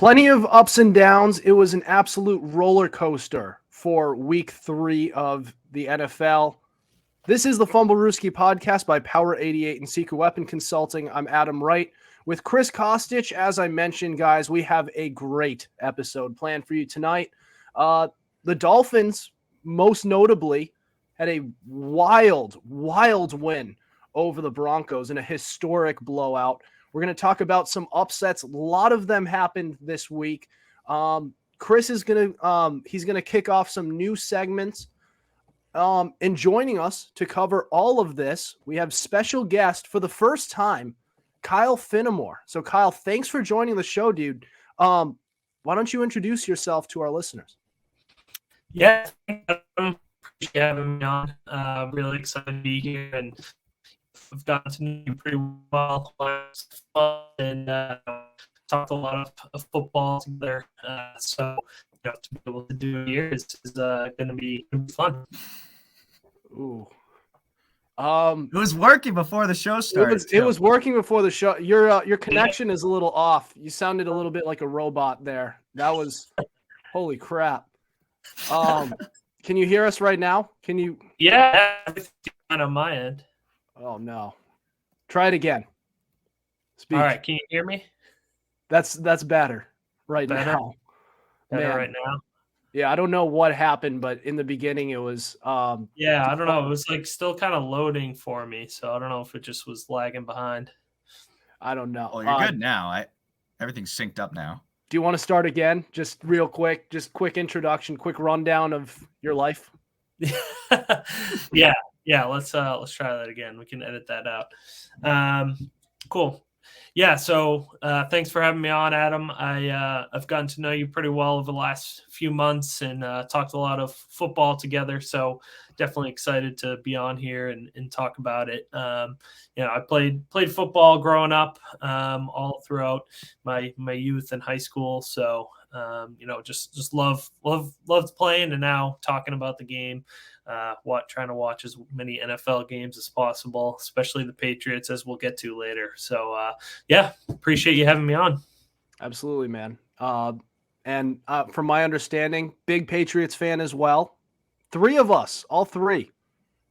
Plenty of ups and downs. It was an absolute roller coaster for week 3 of the NFL. This is the Fumblerooski podcast by Power 88 and Seeker Weapon Consulting. I'm Adam Wright with Chris Costich. As I mentioned, guys, we have a great episode planned for you tonight. The Dolphins, most notably, had a wild win over the Broncos in a historic blowout. We're going to talk about some upsets. A lot of them happened this week. Chris is going to he's going to kick off some new segments. And joining us to cover all of this, we have special guest for the first time, Kyle Finamore. So Kyle, thanks for joining the show, dude. Why don't you introduce yourself to our listeners? Yeah, appreciate having me on. Really excited to be here, and I've gotten to know you pretty well and talked a lot of football together. So to be able to do it here is going to be fun. Ooh. It was working before the show started. It was working before the show. Your connection is a little off. You sounded a little bit like a robot there. That was holy crap. Can you hear us right now? Can you? Yeah, on my end. Oh no. Try it again. Speak. All right, can you hear me? That's better right now. Better right now. Yeah, I don't know what happened, but in the beginning it was yeah, I don't know. It was like still kind of loading for me, so I don't know if it just was lagging behind. I don't know. Well, you're good now. Everything's synced up now. Do you want to start again? Just real quick, just quick introduction, quick rundown of your life. Yeah, let's try that again. We can edit that out. Cool. Yeah, so thanks for having me on, Adam. I've gotten to know you pretty well over the last few months and talked a lot of football together. So definitely excited to be on here and talk about it. I played football growing up all throughout my youth and high school. So just loved playing, and now talking about the game. Trying to watch as many NFL games as possible, especially the Patriots, as we'll get to later. So, appreciate you having me on. Absolutely, man. And from my understanding, big Patriots fan as well. 3 of us, all 3.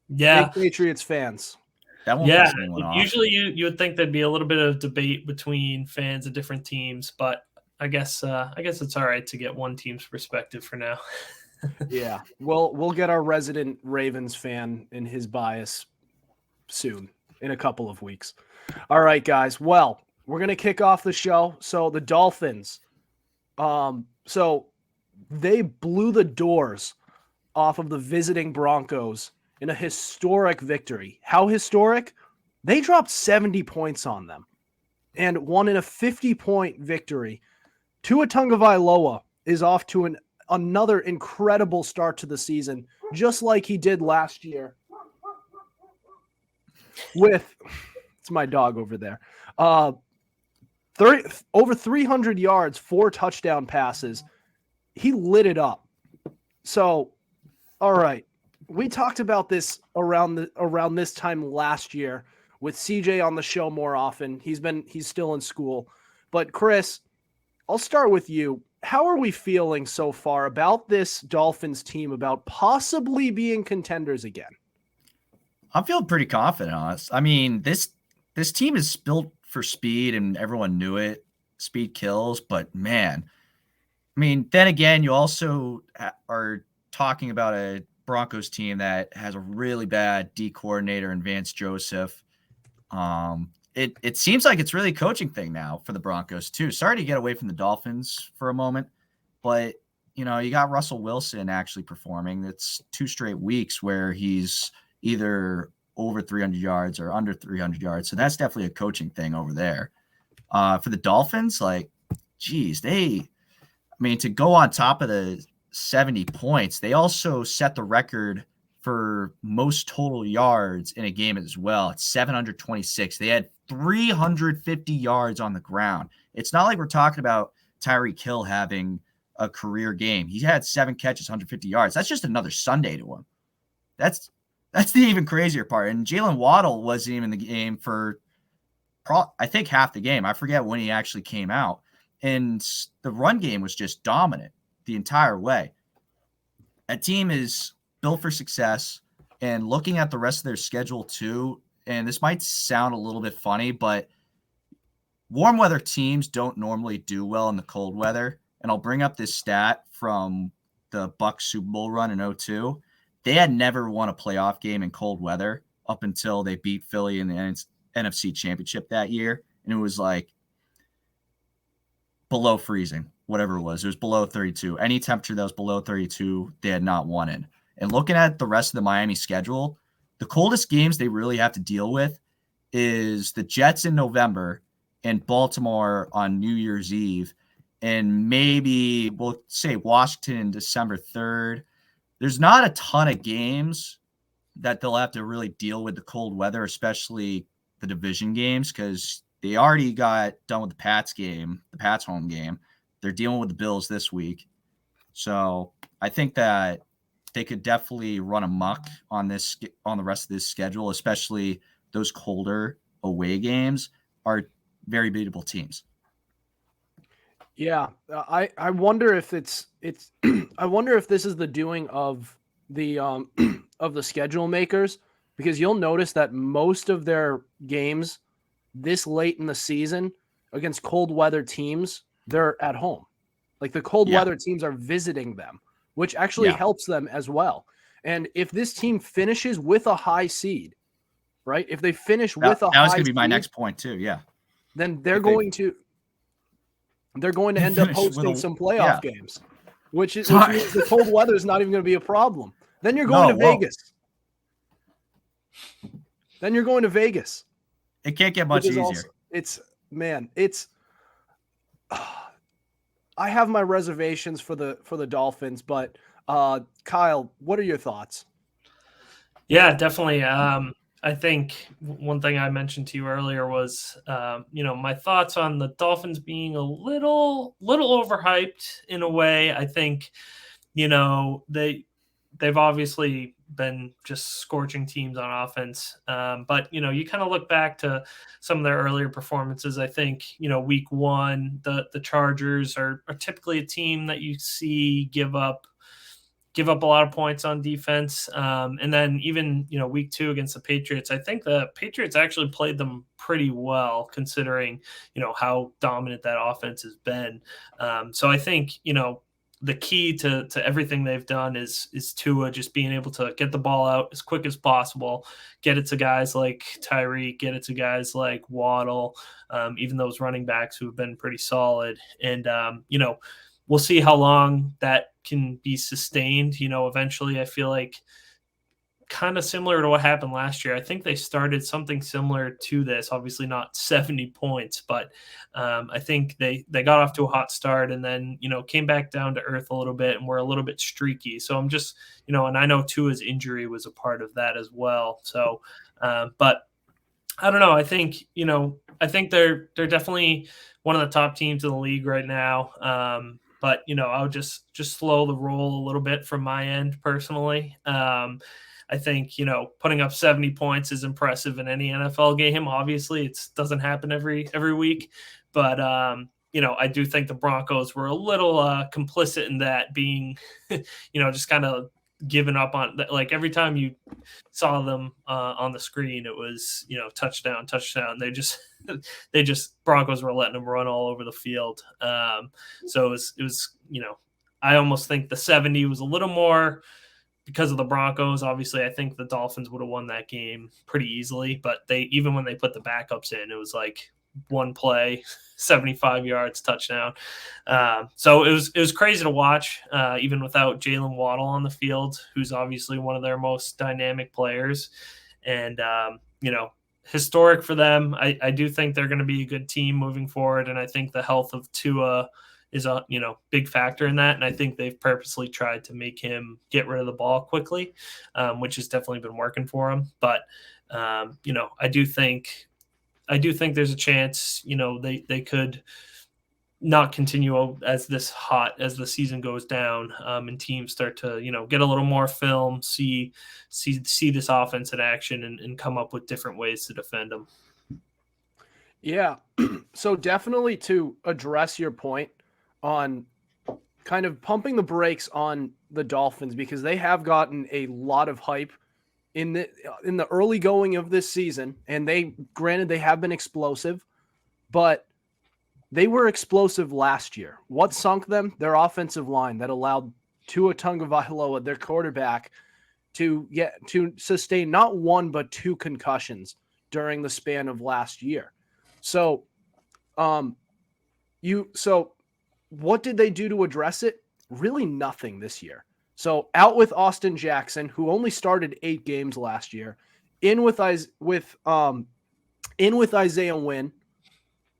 Yeah, big Patriots fans. That won't piss anyone off. Usually you would think there'd be a little bit of debate between fans of different teams, but I guess it's all right to get one team's perspective for now. Yeah, we'll get our resident Ravens fan and his bias soon, in a couple of weeks. All right, guys. Well, we're gonna kick off the show. So the Dolphins, so they blew the doors off of the visiting Broncos in a historic victory. How historic? They dropped 70 points on them and won in a 50-point victory. Tua Tagovailoa is off to another incredible start to the season, just like he did last year with it's my dog over there. Over 300 yards, 4 touchdown passes. He lit it up. So, all right. We talked about this around this time last year with CJ on the show more often. He's still in school. But Chris, I'll start with you. How are we feeling so far about this Dolphins team, about possibly being contenders again? I'm feeling pretty confident on this. I mean, this team is built for speed, and everyone knew it. Speed kills, but man, I mean, then again, you also are talking about a Broncos team that has a really bad D coordinator in Vance Joseph. It seems like it's really a coaching thing now for the Broncos too. Sorry to get away from the Dolphins for a moment, but you got Russell Wilson actually performing. It's 2 straight weeks where he's either over 300 yards or under 300 yards. So that's definitely a coaching thing over there. For the Dolphins, to go on top of the 70 points, they also set the record for most total yards in a game as well. It's 726. They had 350 yards on the ground. It's not like we're talking about Tyreek Hill having a career game. He had 7 catches, 150 yards. That's just another Sunday to him. That's the even crazier part. And Jalen Waddle wasn't even in the game for, I think, half the game. I forget when he actually came out. and the run game was just dominant the entire way. A team is built for success, and looking at the rest of their schedule too, and this might sound a little bit funny, but warm weather teams don't normally do well in the cold weather. And I'll bring up this stat from the Bucs Super Bowl run in 2002. They had never won a playoff game in cold weather up until they beat Philly in the NFC Championship that year. And it was like below freezing, whatever it was. It was below 32. Any temperature that was below 32, they had not won in. And looking at the rest of the Miami schedule, the coldest games they really have to deal with is the Jets in November and Baltimore on New Year's Eve, and maybe we'll say Washington December 3rd. There's not a ton of games that they'll have to really deal with the cold weather, especially the division games, because they already got done with the Pats home game. They're dealing with the Bills this week. So I think that they could definitely run amok on the rest of this schedule, especially those colder away games are very beatable teams. Yeah, I wonder if it's I wonder if this is the doing of the of the schedule makers, because you'll notice that most of their games this late in the season against cold weather teams, they're at home. Like the cold weather teams are visiting them, which actually helps them as well. And if this team finishes with a high seed, right? If they finish with a high seed, that was going to be my next point too. Yeah. Then they're going to end up hosting some playoff games, which means the cold weather is not even going to be a problem. Then you're going to Vegas. Then you're going to Vegas. It can't get much easier. I have my reservations for the Dolphins, but Kyle, what are your thoughts? Yeah, definitely. I think one thing I mentioned to you earlier was, my thoughts on the Dolphins being a little overhyped in a way. I think, they've obviously been just scorching teams on offense. But, you kind of look back to some of their earlier performances. I think, week one, the Chargers are typically a team that you see give up a lot of points on defense. And then even, week two against the Patriots, I think the Patriots actually played them pretty well considering, how dominant that offense has been. So I think, the key to everything they've done is Tua just being able to get the ball out as quick as possible, get it to guys like Tyreek, get it to guys like Waddle, even those running backs who have been pretty solid. And, we'll see how long that can be sustained. Eventually I feel like kind of similar to what happened last year. I think they started something similar to this, obviously not 70 points, but I think they got off to a hot start and then, came back down to earth a little bit and were a little bit streaky. So I'm just, and I know Tua's injury was a part of that as well. So, but I don't know. I think, they're definitely one of the top teams in the league right now. But, I would just slow the roll a little bit from my end personally. I think, putting up 70 points is impressive in any NFL game. Obviously, it doesn't happen every week. But, I do think the Broncos were a little complicit in that, being, just kind of giving up on, like, every time you saw them on the screen, it was, touchdown. They just Broncos were letting them run all over the field. So it was, I almost think the 70 was a little more because of the Broncos. Obviously, I think the Dolphins would have won that game pretty easily, but even when they put the backups in, it was like one play, 75 yards, touchdown. So it was crazy to watch, even without Jalen Waddle on the field, who's obviously one of their most dynamic players. And, historic for them. I do think they're going to be a good team moving forward. And I think the health of Tua is a big factor in that. And I think they've purposely tried to make him get rid of the ball quickly, which has definitely been working for him. But, I do think there's a chance, they could not continue as this hot as the season goes down, and teams start to, get a little more film, see this offense in action and come up with different ways to defend them. Yeah. So definitely to address your point on kind of pumping the brakes on the Dolphins, because they have gotten a lot of hype in the early going of this season, and they have been explosive, but they were explosive last year. What sunk them? Their offensive line that allowed Tua Tagovailoa, their quarterback, to sustain not one but two concussions during the span of last year. So, what did they do to address it? Really nothing this year. So out with Austin Jackson, who only started 8 games last year, in with Isaiah Wynn,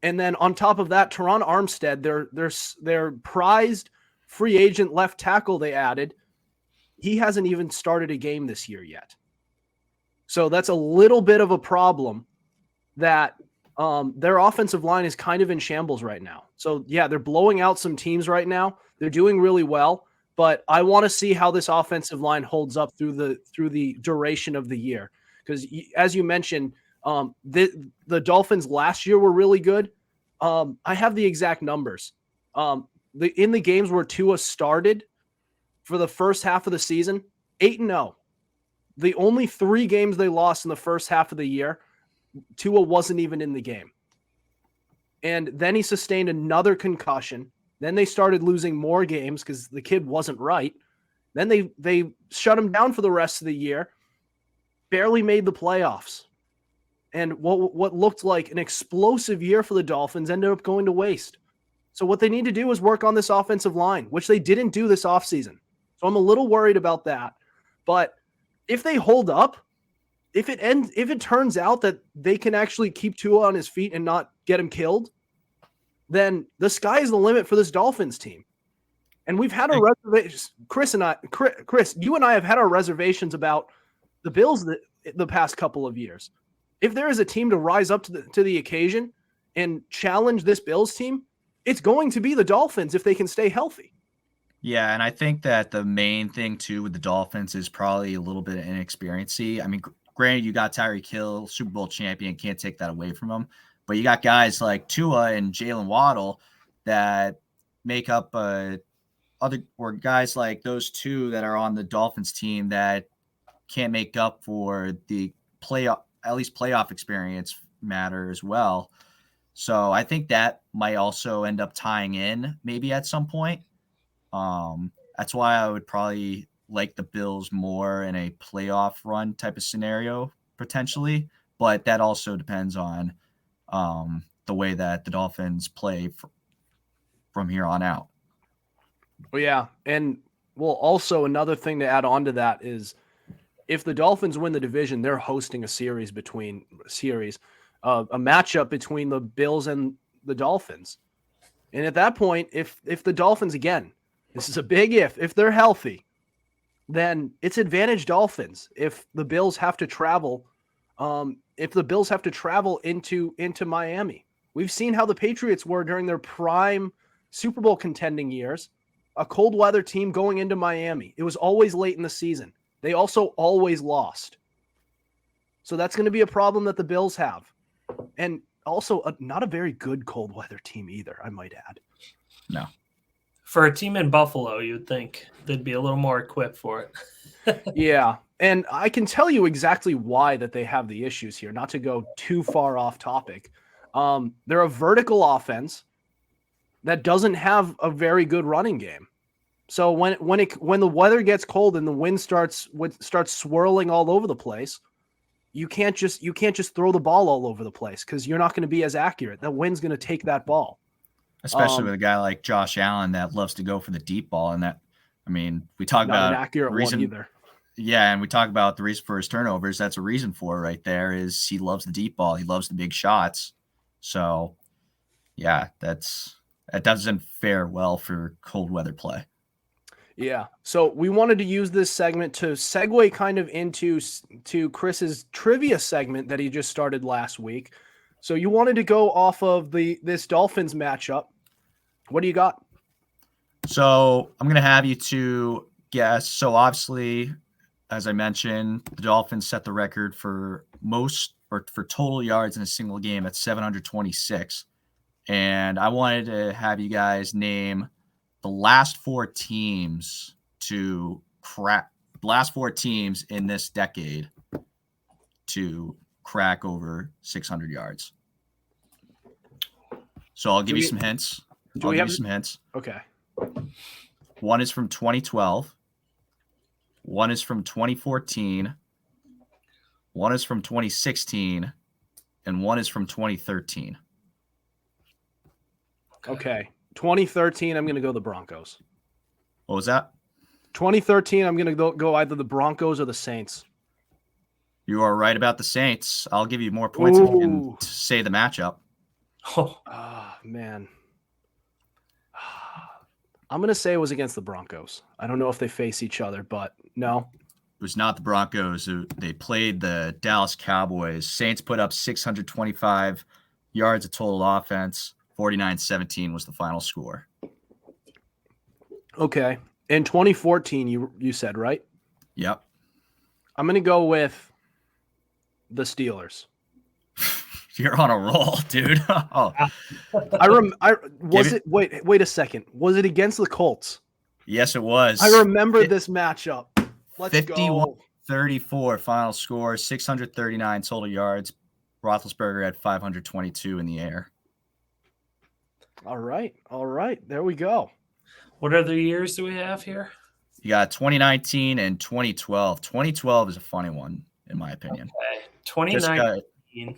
and then on top of that, Teron Armstead, their prized free agent left tackle they added, he hasn't even started a game this year yet. So that's a little bit of a problem that their offensive line is kind of in shambles right now. So yeah, they're blowing out some teams right now. They're doing really well, but I want to see how this offensive line holds up through the duration of the year. Because as you mentioned, the Dolphins last year were really good. I have the exact numbers. In the games where Tua started for the first half of the season, 8-0. The only 3 games they lost in the first half of the year, Tua wasn't even in the game. And then he sustained another concussion. Then they started losing more games because the kid wasn't right. Then they shut him down for the rest of the year. Barely made the playoffs. And what looked like an explosive year for the Dolphins ended up going to waste. So what they need to do is work on this offensive line, which they didn't do this offseason. So I'm a little worried about that. But if they hold up, if it turns out that they can actually keep Tua on his feet and not get him killed, then the sky is the limit for this Dolphins team. And we've had a reservation. Chris, you and I have had our reservations about the Bills the past couple of years. If there is a team to rise up to the occasion and challenge this Bills team, it's going to be the Dolphins if they can stay healthy. Yeah, and I think that the main thing too with the Dolphins is probably a little bit of inexperiency. I mean, granted, you got Tyreek Hill, Super Bowl champion, can't take that away from him. But you got guys like Tua and Jalen Waddle that make up guys like those two that are on the Dolphins team that can't make up for the playoff experience matter as well. So I think that might also end up tying in maybe at some point. That's why I would probably like the Bills more in a playoff run type of scenario potentially, but that also depends on the way that the Dolphins play from here on out. Well, yeah. And also another thing to add on to that is if the Dolphins win the division, they're hosting a matchup between the Bills and the Dolphins. And at that point, if the Dolphins, again, this is a big if they're healthy, then it's advantage Dolphins. If the Bills have to travel, into Miami. We've seen how the Patriots were during their prime Super Bowl contending years, a cold weather team going into Miami. It was always late in the season. They also always lost. So that's going to be a problem that the Bills have. And also not a very good cold weather team either, I might add. No. For a team in Buffalo, you'd think they'd be a little more equipped for it. Yeah. And I can tell you exactly why that they have the issues here, not to go too far off topic. They're a vertical offense that doesn't have a very good running game. So when the weather gets cold and the wind starts swirling all over the place, you can't just throw the ball all over the place because you're not going to be as accurate. The wind's going to take that ball. Especially with a guy like Josh Allen that loves to go for the deep ball. And that, I mean, we talk not about an accurate one either. Yeah, and we talk about the reason for his turnovers. That's a reason for it right there is he loves the deep ball. He loves the big shots. So, yeah, that doesn't fare well for cold weather play. Yeah. So we wanted to use this segment to segue kind of into Chris's trivia segment that he just started last week. So you wanted to go off of this Dolphins matchup. What do you got? So I'm going to have you to guess. So obviously, as I mentioned, the Dolphins set the record for or for total yards in a single game at 726. And I wanted to have you guys name the last four teams in this decade to crack over 600 yards. So I'll give you some hints. Okay. One is from 2012. One is from 2014. One is from 2016. And one is from 2013. Okay. 2013, I'm going to go the Broncos. What was that? 2013, I'm going to go either the Broncos or the Saints. You are right about the Saints. I'll give you more points if you can say the matchup. Oh, man. I'm going to say it was against the Broncos. I don't know if they face each other, but no. It was not the Broncos. They played the Dallas Cowboys. Saints put up 625 yards of total offense. 49-17 was the final score. Okay. In 2014, you said, right? Yep. I'm going to go with the Steelers. You're on a roll, dude. Oh. Wait a second. Was it against the Colts? Yes, it was. I remember this matchup. Let's 51-34 final score, 639 total yards. Roethlisberger had 522 in the air. All right. There we go. What other years do we have here? You got 2019 and 2012. 2012 is a funny one, in my opinion. Okay. 2019.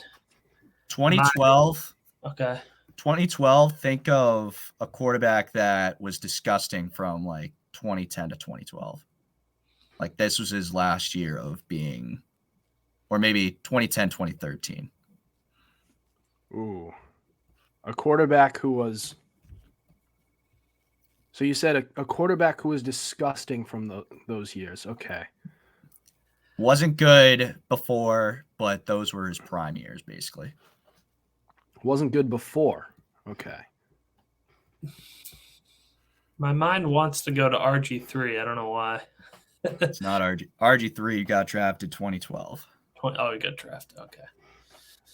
2012. Okay. 2012, think of a quarterback that was disgusting from like 2010 to 2012. Like this was his last year of being, or maybe 2010, 2013. Ooh. A quarterback who was, so you said a quarterback who was disgusting from those years. Okay. Wasn't good before, but those were his prime years, basically. Wasn't good before. Okay. My mind wants to go to RG3. I don't know why. It's not RG3 got drafted 2012. Oh, he got drafted. Okay.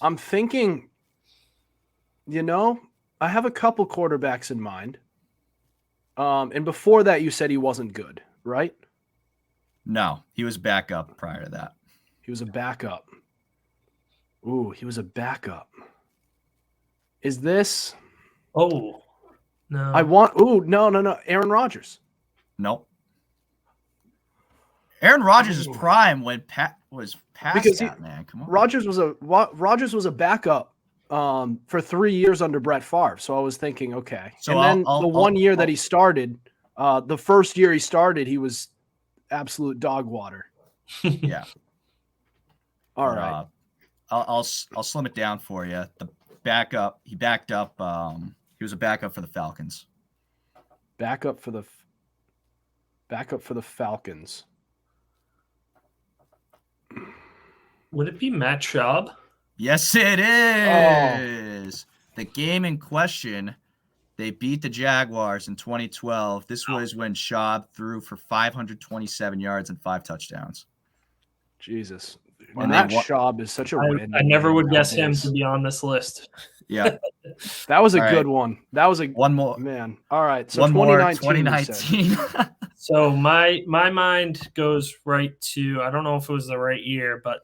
I'm thinking, I have a couple quarterbacks in mind. And before that, you said he wasn't good, right? No, he was backup prior to that. He was a backup. Ooh, he was a backup. Is this? Oh, no. No. Aaron Rodgers. Nope. Aaron Rodgers' prime when Pat was past man. Come on. Rodgers was a backup for 3 years under Brett Favre. So I was thinking, okay. So and then the 1 year that he started, the first year he started, he was absolute dog water. Yeah. All right. I'll slim it down for you. The backup, he backed up. He was a backup for the Falcons. Backup for the Falcons. Would it be Matt Schaub? Yes, it is. The game in question, they beat the Jaguars in 2012. This was when Schaub threw for 527 yards and 5 touchdowns. Jesus. And Matt Schaub is such a random. I never would guess him to be on this list. Yeah. That was a good one. That was one more. Man. All right. So one 2019. So my mind goes right to, I don't know if it was the right year, but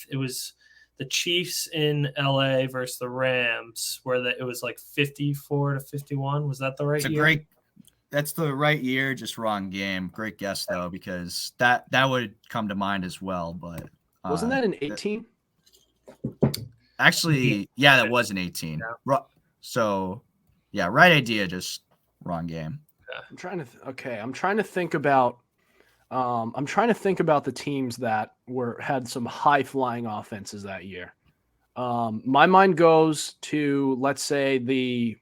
it was the Chiefs in LA versus the Rams, where it was like 54-51. Was that the right year? That's the right year, just wrong game. Great guess though, because that would come to mind as well. But wasn't that in 18? Actually, yeah, that was in 18. Yeah. So, yeah, right idea, just wrong game. I'm trying to think about the teams that had some high flying offenses that year. My mind goes to, let's say they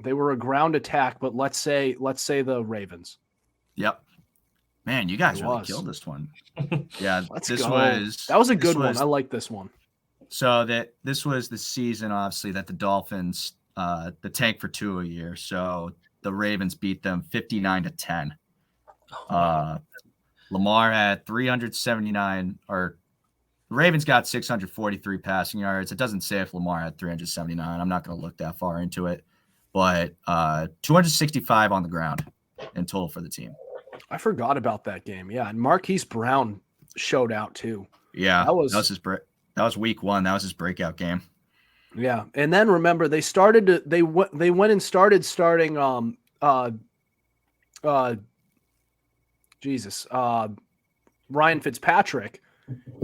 were a ground attack, but let's say the Ravens. Yep. Man, you guys really killed this one. Yeah, that was a good one. I like this one. So this was the season, obviously, that the Dolphins the tank for 2 a year. So the Ravens beat them 59-10. Lamar had 379 or Ravens got 643 passing yards. It doesn't say if Lamar had 379. I'm not going to look that far into it, but 265 on the ground in total for the team. I forgot about that game. Yeah, and Marquise Brown showed out too. Yeah, that was week 1. That was his breakout game. Yeah, and then remember they went and started starting Ryan Fitzpatrick,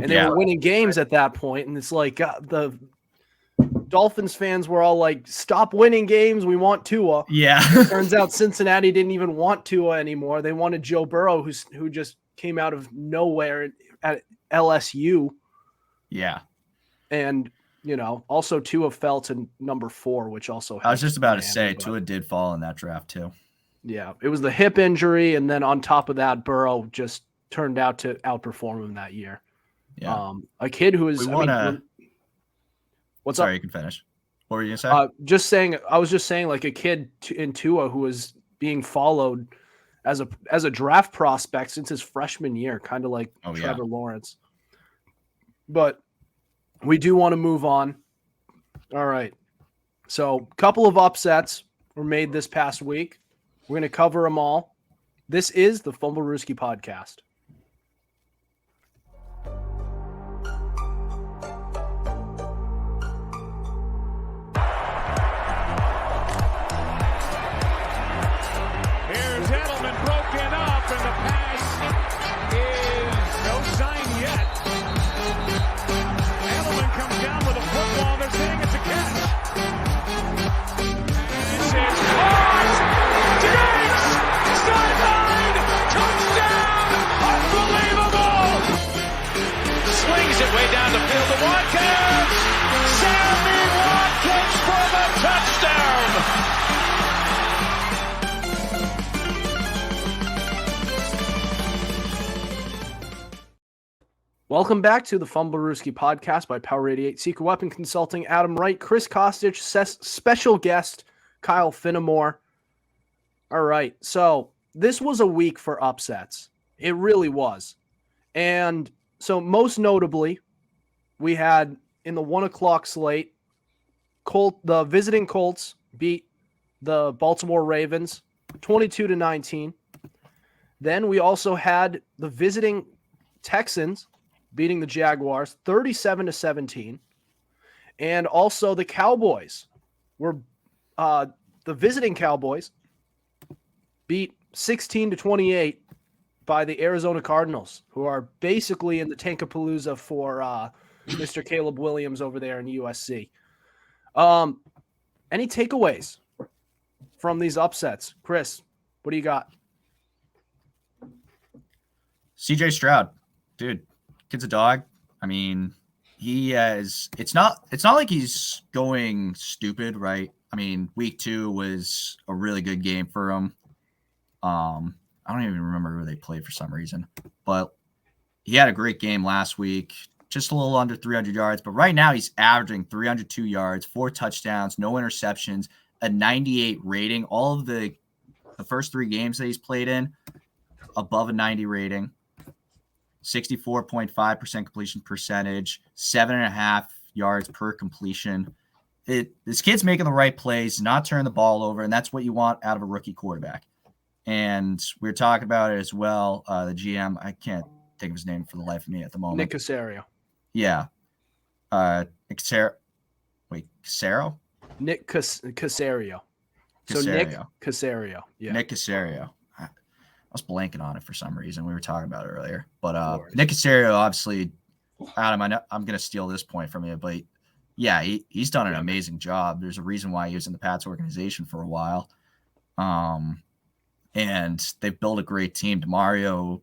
and they were winning games at that point, and it's like the Dolphins fans were all like, "Stop winning games, we want Tua." Yeah. Turns out Cincinnati didn't even want Tua anymore. They wanted Joe Burrow, who just came out of nowhere at LSU. Yeah. And, also Tua fell to number 4, which also I was just about to say Tua did fall in that draft too. Yeah. It was the hip injury, and then on top of that, Burrow just turned out to outperform him that year. Yeah. A kid who is What's up? Sorry, you can finish. What were you going to say? I was just saying like a kid in Tua who was being followed as a draft prospect since his freshman year, kind of like Trevor Lawrence. But we do want to move on. All right. So a couple of upsets were made this past week. We're going to cover them all. This is the Fumblerooski podcast. Way down the field to Watkins. Sammy Watkins for the touchdown. Welcome back to the Fumblerooski podcast by Power 88 Secret Weapon Consulting. Adam Wright, Chris Costich, special guest Kyle Finamore. All right, so this was a week for upsets. It really was. And so most notably, we had in the 1:00 slate, the visiting Colts beat the Baltimore Ravens 22-19. Then we also had the visiting Texans beating the Jaguars 37-17. And also the Cowboys were the visiting Cowboys beat 16-28 by the Arizona Cardinals, who are basically in the Tankapalooza for Mr. Caleb Williams over there in USC. Any takeaways from these upsets? Chris, what do you got? CJ Stroud, dude, kid's a dog. I mean, it's not like he's going stupid, right? I mean, week 2 was a really good game for him. I don't even remember who they played for some reason, but he had a great game last week, just a little under 300 yards. But right now he's averaging 302 yards, 4 touchdowns, no interceptions, a 98 rating. All of the first 3 games that he's played in, above a 90 rating, 64.5% completion percentage, 7.5 yards per completion. This kid's making the right plays, not turning the ball over, and that's what you want out of a rookie quarterback. And we were talking about it as well. The GM, I can't think of his name for the life of me at the moment. Nick Caserio. Yeah. Casero? Nick Caserio. So Nick Caserio. Yeah. Nick Caserio. I was blanking on it for some reason. We were talking about it earlier. But Nick Caserio, obviously, Adam, I'm going to steal this point from you, but yeah, he's done an amazing job. There's a reason why he was in the Pats organization for a while. And they've built a great team. DeMario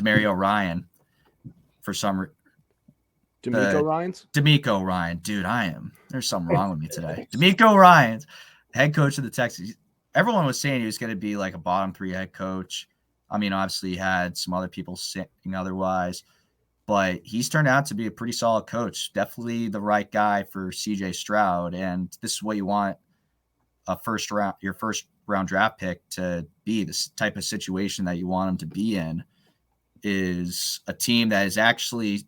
Ryan, for some D'Amico Ryan. Dude, there's something wrong with me today. D'Amico Ryan's head coach of the Texans. Everyone was saying he was going to be like a bottom 3 head coach. I mean, obviously he had some other people saying otherwise, but he's turned out to be a pretty solid coach. Definitely the right guy for CJ Stroud. And this is what you want your first round draft pick to be. This type of situation that you want him to be in is a team that is actually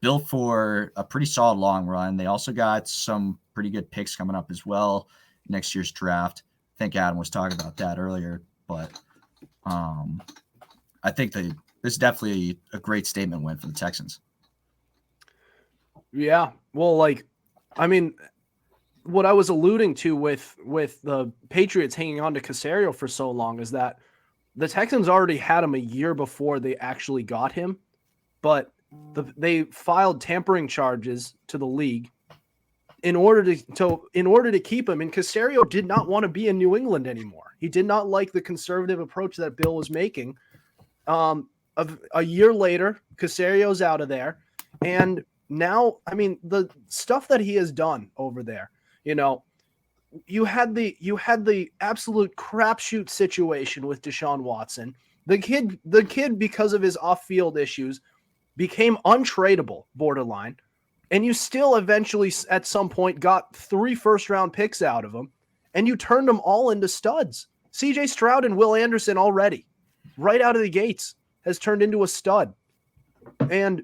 built for a pretty solid long run. They also got some pretty good picks coming up as well next year's draft. I think Adam was talking about that earlier, but I think this is definitely a great statement win for the Texans. Yeah. Well, what I was alluding to with the Patriots hanging on to Caserio for so long is that the Texans already had him a year before they actually got him, but they filed tampering charges to the league in order to keep him. And Caserio did not want to be in New England anymore. He did not like the conservative approach that Bill was making. A year later, Casario's out of there, and now, the stuff that he has done over there, you had the absolute crapshoot situation with Deshaun Watson. The kid, because of his off-field issues, became untradeable, borderline, and you still eventually, at some point, got 3 first-round picks out of him, and you turned them all into studs. C.J. Stroud and Will Anderson already, right out of the gates, has turned into a stud, and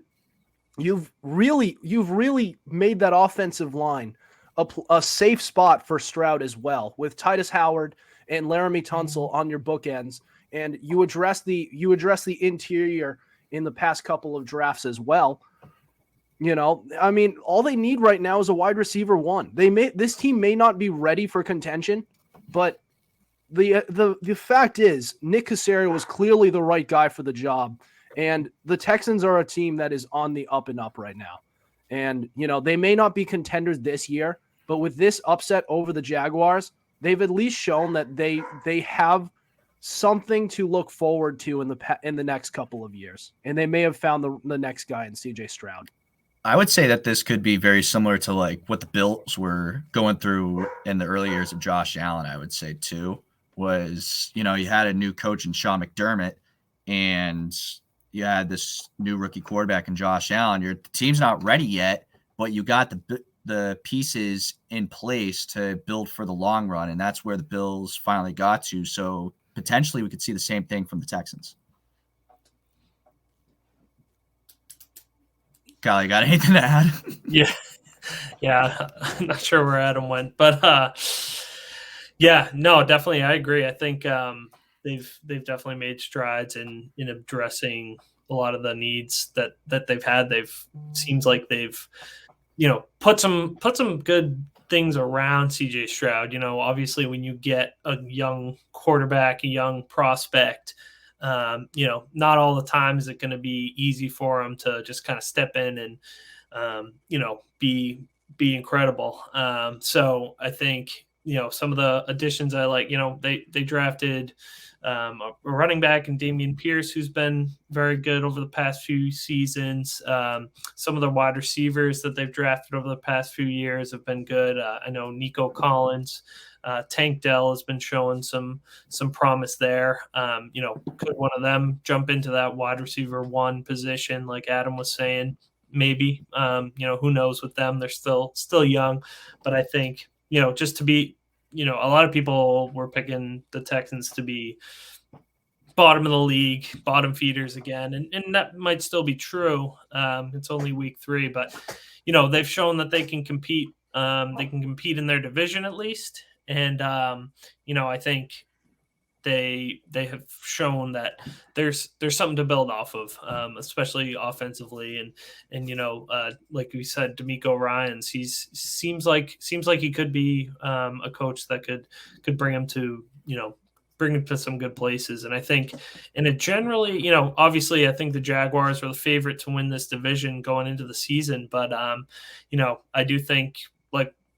you've really made that offensive line a safe spot for Stroud as well, with Titus Howard and Laramie Tunsil on your bookends, and you address the interior in the past couple of drafts as well. All they need right now is a wide receiver 1. This team may not be ready for contention, but the fact is Nick Caserio was clearly the right guy for the job. And the Texans are a team that is on the up and up right now. And, they may not be contenders this year, but with this upset over the Jaguars, they've at least shown that they have something to look forward to in the next couple of years. And they may have found the next guy in CJ Stroud. I would say that this could be very similar to what the Bills were going through in the early years of Josh Allen, I would say too, was, you had a new coach in Sean McDermott, and you had this new rookie quarterback in Josh Allen. The team's not ready yet, but you got the pieces in place to build for the long run, and that's where the Bills finally got to. So potentially we could see the same thing from the Texans. Kyle, you got anything to add? Yeah. I'm not sure where Adam went, but no, definitely, I agree. I think they've definitely made strides in addressing a lot of the needs that they've had. Seems like they've put some good things around CJ Stroud. Obviously when you get a young quarterback, a young prospect, not all the time is it going to be easy for him to just kind of step in and be incredible. So I think some of the additions I like, they drafted a running back in Dameon Pierce, who's been very good over the past few seasons. Some of the wide receivers that they've drafted over the past few years have been good. I know Nico Collins, Tank Dell has been showing some promise there. Could one of them jump into that wide receiver 1 position, like Adam was saying? Maybe. Who knows with them? They're still young, but I think just to be, a lot of people were picking the Texans to be bottom of the league, bottom feeders again. And that might still be true. It's only week 3, but, they've shown that they can compete. They can compete in their division at least. And, I think they have shown that there's something to build off of, especially offensively. And like we said, D'Amico Ryans, seems like he could be a coach that could bring him to, bring him to some good places. And I think, and it generally, obviously I think the Jaguars are the favorite to win this division going into the season. But, I do think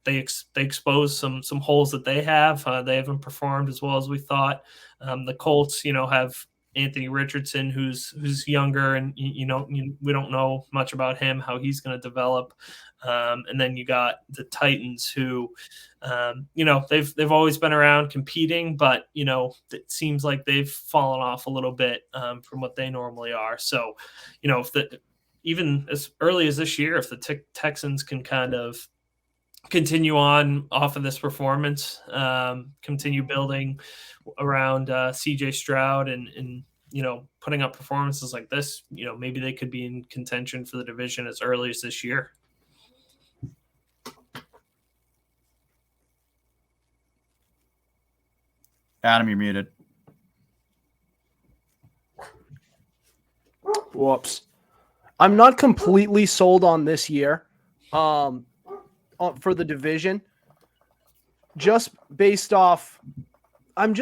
they expose some holes that they have. They haven't performed as well as we thought. The Colts, have Anthony Richardson, who's younger, and we don't know much about him, how he's going to develop. And then you got the Titans, who, they've always been around competing, but it seems like they've fallen off a little bit from what they normally are. So, even as early as this year, if the Texans can kind of continue on off of this performance, continue building around CJ Stroud and putting up performances like this, maybe they could be in contention for the division as early as this year. Adam, you're muted. Whoops. I'm not completely sold on this year for the division. Just based off, I'm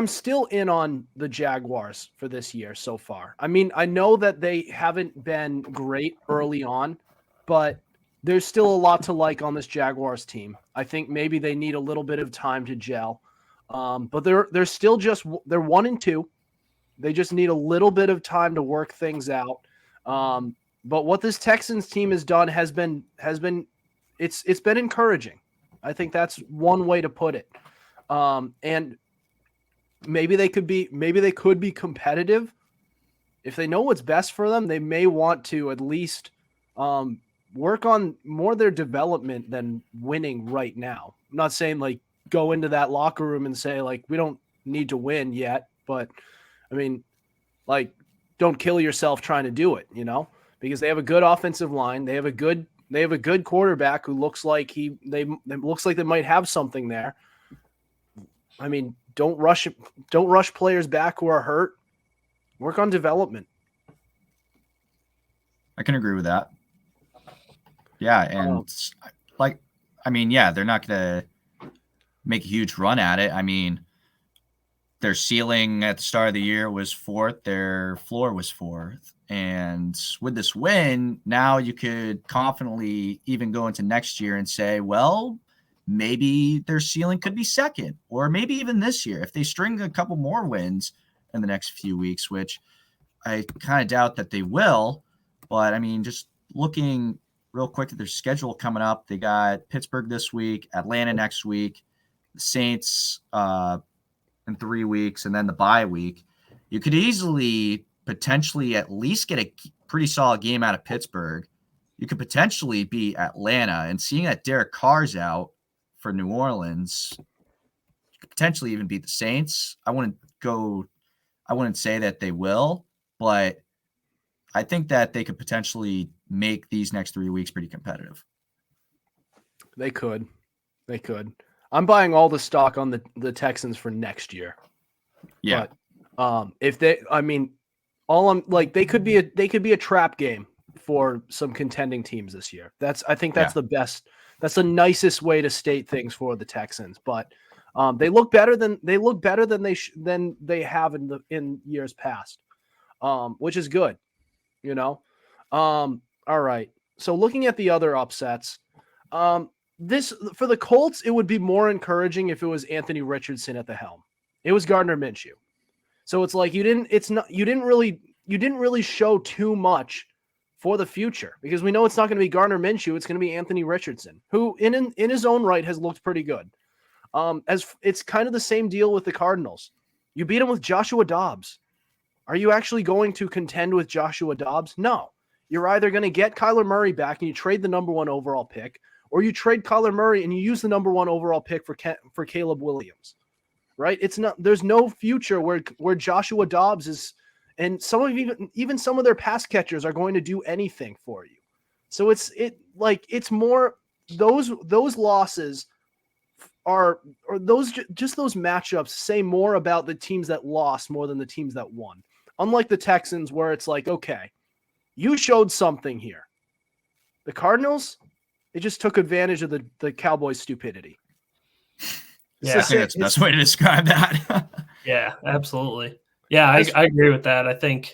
still in on the Jaguars for this year so far. I mean, I know that they haven't been great early on, but there's still a lot to like on this Jaguars team. I think maybe they need a little bit of time to gel. But they're still they're 1-2. They just need a little bit of time to work things out. But what this Texans team has done has been it's been encouraging. I think that's one way to put it. And maybe they could be competitive. If they know what's best for them, they may want to at least work on more their development than winning right now. I'm not saying like go into that locker room and say like we don't need to win yet, but I mean, like, don't kill yourself trying to do it, because they have a good offensive line. They have a good quarterback who looks like they might have something there. I mean, don't rush players back who are hurt. Work on development. I can agree with that. Yeah, and they're not going to make a huge run at it. I mean, their ceiling at the start of the year was 4th. Their floor was 4th. And with this win, now you could confidently even go into next year and say, well, maybe their ceiling could be 2nd, or maybe even this year if they string a couple more wins in the next few weeks, which I kind of doubt that they will. But I mean, just looking real quick at their schedule coming up, they got Pittsburgh this week, Atlanta next week, the Saints in 3 weeks, and then the bye week. You could easily potentially at least get a pretty solid game out of Pittsburgh. You could potentially beat Atlanta, and seeing that Derek Carr's out for New Orleans, you could potentially even beat the Saints. I wouldn't say that they will, but I think that they could potentially make these next 3 weeks pretty competitive. They could. I'm buying all the stock on the Texans for next year. Yeah. But if they, I mean, they could be a trap game for some contending teams this year. I think that's the best. That's the nicest way to state things for the Texans. But they look better than they have in years past, which is good. All right. So looking at the other upsets, this for the Colts, it would be more encouraging if it was Anthony Richardson at the helm. It was Gardner Minshew. So it's like you didn't really show too much for the future, because we know it's not going to be Gardner Minshew. It's going to be Anthony Richardson, who in his own right has looked pretty good. As it's kind of the same deal with the Cardinals. You beat him with Joshua Dobbs. Are you actually going to contend with Joshua Dobbs? No. You're either going to get Kyler Murray back and you trade the number 1 overall pick, or you trade Kyler Murray and you use the number 1 overall pick for Caleb Williams. Right? There's no future where Joshua Dobbs is, and even some of their pass catchers are going to do anything for you. So it's more those losses those matchups say more about the teams that lost more than the teams that won. Unlike the Texans, where it's like, okay, you showed something here. The Cardinals, they just took advantage of the Cowboys' stupidity. Yeah, I think that's the best way to describe that. Yeah, absolutely. Yeah, I agree with that. I think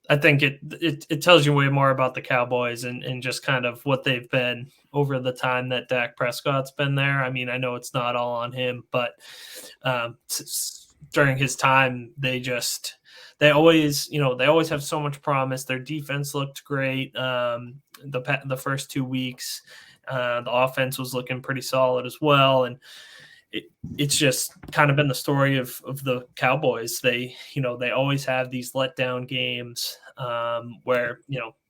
it tells you way more about the Cowboys and just kind of what they've been over the time that Dak Prescott's been there. I mean, I know it's not all on him, but during his time, they always have so much promise. Their defense looked great. The first 2 weeks, the offense was looking pretty solid as well. And it's just kind of been the story of the Cowboys. They always have these letdown games where,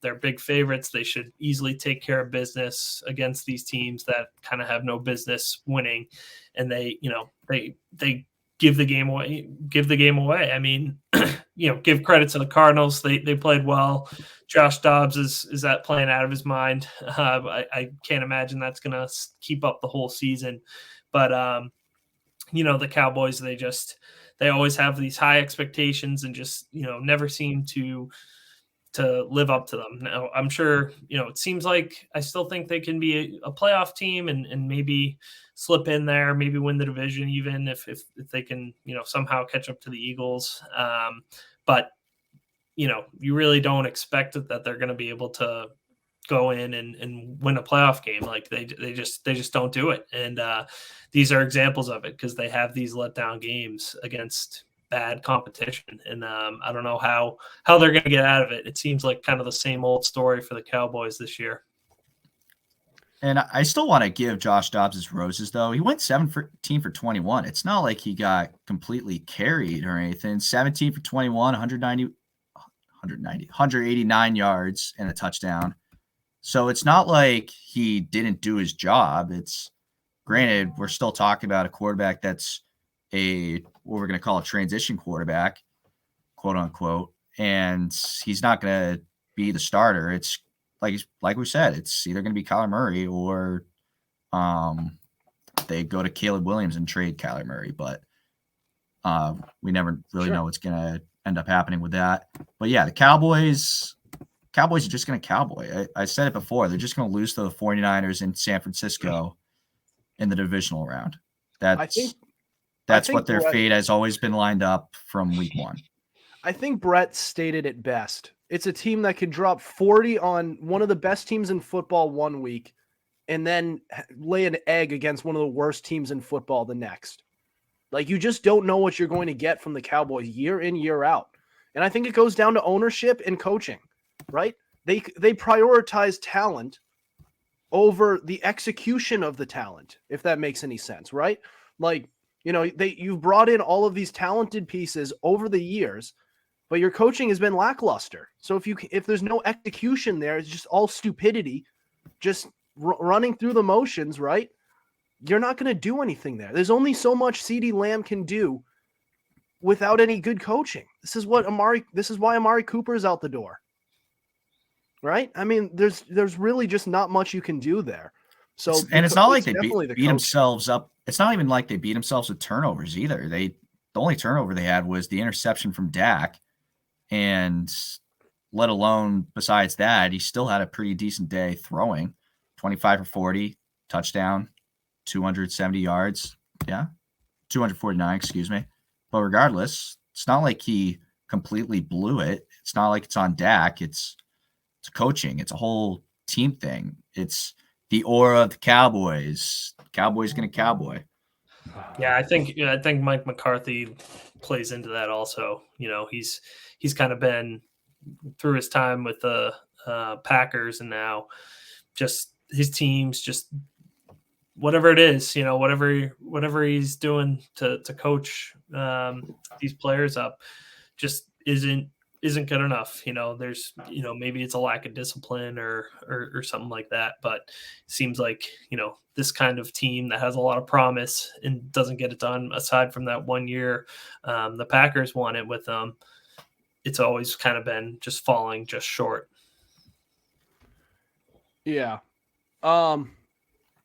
they're big favorites. They should easily take care of business against these teams that kind of have no business winning. And they give the game away. I mean, give credit to the Cardinals. They played well. Josh Dobbs is playing out of his mind. I can't imagine that's going to keep up the whole season. But, the Cowboys, they always have these high expectations and just, never seem to live up to them. Now, I'm sure, it seems like I still think they can be a playoff team and maybe slip in there, maybe win the division, even if they can, somehow catch up to the Eagles. But, you really don't expect that they're going to be able to go in and win a playoff game. Like they just don't do it. And these are examples of it because they have these letdown games against bad competition. And I don't know how they're going to get out of it. It seems like kind of the same old story for the Cowboys this year. And I still want to give Josh Dobbs his roses, though. He went 17 for 21. It's not like he got completely carried or anything. 17 for 21, 189 yards and a touchdown. So it's not like he didn't do his job. It's granted, we're still talking about a quarterback that's what we're going to call a transition quarterback, quote unquote. And he's not going to be the starter. It's like we said, it's either going to be Kyler Murray or they go to Caleb Williams and trade Kyler Murray. But we never really know what's going to end up happening with that. But yeah, the Cowboys are just going to cowboy. I said it before. They're just going to lose to the 49ers in San Francisco in the divisional round. That's what their fate has always been lined up from week one. I think Brett stated it best. It's a team that can drop 40 on one of the best teams in football one week and then lay an egg against one of the worst teams in football the next. Like, you just don't know what you're going to get from the Cowboys year in, year out. And I think it goes down to ownership and coaching, right? They prioritize talent over the execution of the talent, if that makes any sense, right? Like, you've brought in all of these talented pieces over the years, but your coaching has been lackluster. So if there's no execution there, it's just all stupidity, just running through the motions, right? You're not going to do anything there. There's only so much CeeDee Lamb can do without any good coaching. This is why Amari Cooper is out the door, right? I mean, there's really just not much you can do there. So, and it's not like they beat themselves up. It's not even like they beat themselves with turnovers either. The only turnover they had was the interception from Dak, and let alone besides that, he still had a pretty decent day throwing, 25 for 40, touchdown, 270 yards. Yeah, 249, excuse me. But regardless, it's not like he completely blew it. It's not like it's on Dak. It's coaching. It's a whole team thing. It's the aura of the Cowboys. Cowboys going to cowboy. Yeah, I think Mike McCarthy plays into that also. He's kind of been through his time with the Packers, and now just his teams, just whatever it is, whatever he's doing to coach these players up, just isn't good enough. There's maybe it's a lack of discipline or something like that, but it seems like this kind of team that has a lot of promise and doesn't get it done. Aside from that 1 year the Packers won it with them, it's always kind of been just falling just short. Yeah.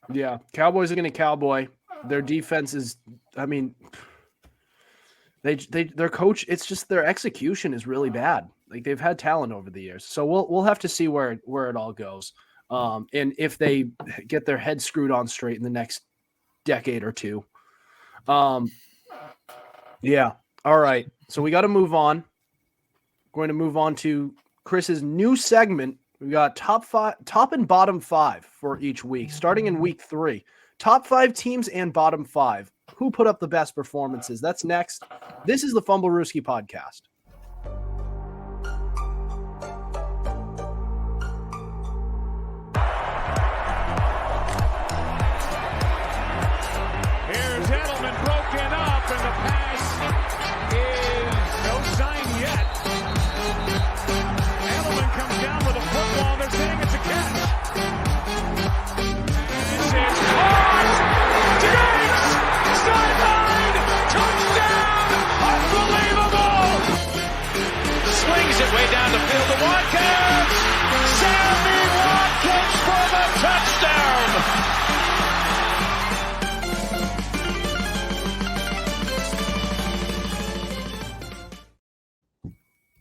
Yeah, Cowboys are going to cowboy. Their defense is, I mean, their coach, it's just their execution is really bad. Like, they've had talent over the years. So we'll have to see where it all goes. And if they get their head screwed on straight in the next decade or two. Yeah. All right. So we got to move on. Going to move on to Chris's new segment. We got top and bottom five for each week, starting in week 3. Top 5 teams and bottom 5. Who put up the best performances? That's next. This is the Fumblerooski podcast. Here's Edelman broken up, and the pass is no sign yet. Edelman comes down with a football. They're saying it's a catch. This is caught. Diggs! Sideline! Touchdown! Unbelievable!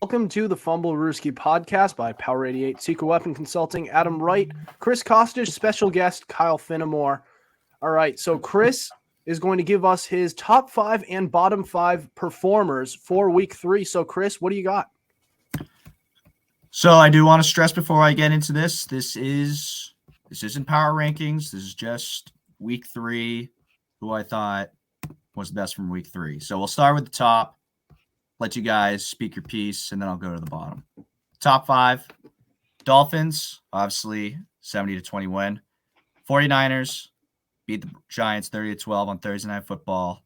Welcome to the Fumblerooski podcast by Power 88 Secret Weapon Consulting. Adam Wright, Chris Costich, special guest Kyle Finamore. All right, so Chris is going to give us his top 5 and bottom 5 performers for week 3. So Chris, what do you got? So I do want to stress before I get into this, this isn't power rankings. This is just week 3, who I thought was the best from week 3. So we'll start with the top, let you guys speak your piece, and then I'll go to the bottom. Top 5, Dolphins, obviously 70-20 win. 49ers beat the Giants 30-12 on Thursday Night Football.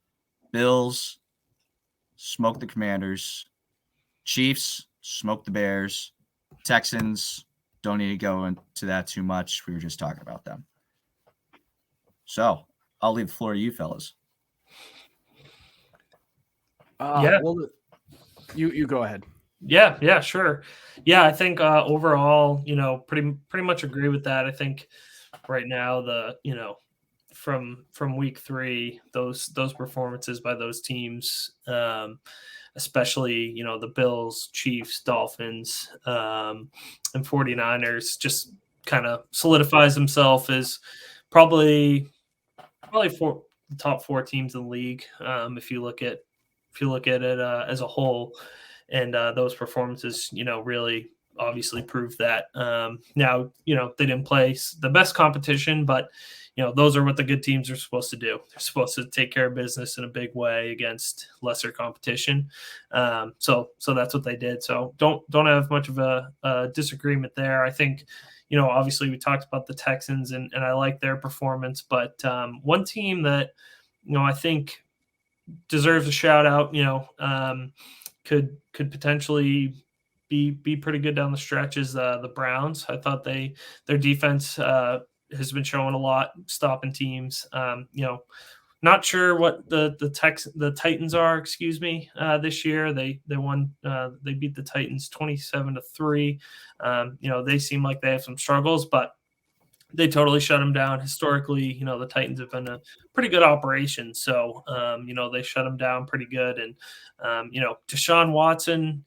Bills smoked the Commanders. Chiefs smoked the Bears. Texans, don't need to go into that too much. We were just talking about them. So I'll leave the floor to you fellas. Well, you go ahead. Yeah, sure. Yeah, I think overall, pretty much agree with that. I think right now from week 3, those performances by those teams, especially the Bills, Chiefs, Dolphins, and 49ers, just kind of solidifies himself as probably for the top 4 teams in the league. If you look at it as a whole, and those performances, really obviously prove that. Now, they didn't play the best competition, but those are what the good teams are supposed to do. They're supposed to take care of business in a big way against lesser competition. So that's what they did. So don't have much of a disagreement there. I think, obviously we talked about the Texans and I like their performance, but one team that, I think deserves a shout out, could potentially be pretty good down the stretch is the Browns. I thought their defense has been showing a lot, stopping teams. Not sure what the Titans are, this year. They won, they beat the Titans 27-3. They seem like they have some struggles, but they totally shut them down. Historically, the Titans have been a pretty good operation. So, they shut them down pretty good. And, Deshaun Watson,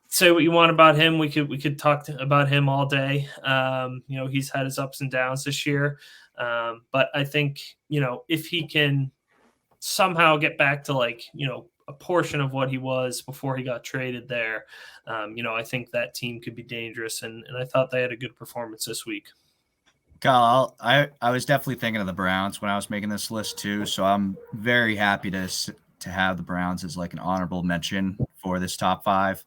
say what you want about him. We could talk about him all day. He's had his ups and downs this year. But I think, if he can somehow get back to a portion of what he was before he got traded there, I think that team could be dangerous. And I thought they had a good performance this week. Kyle, I was definitely thinking of the Browns when I was making this list too. So I'm very happy to have the Browns as like an honorable mention for this top 5.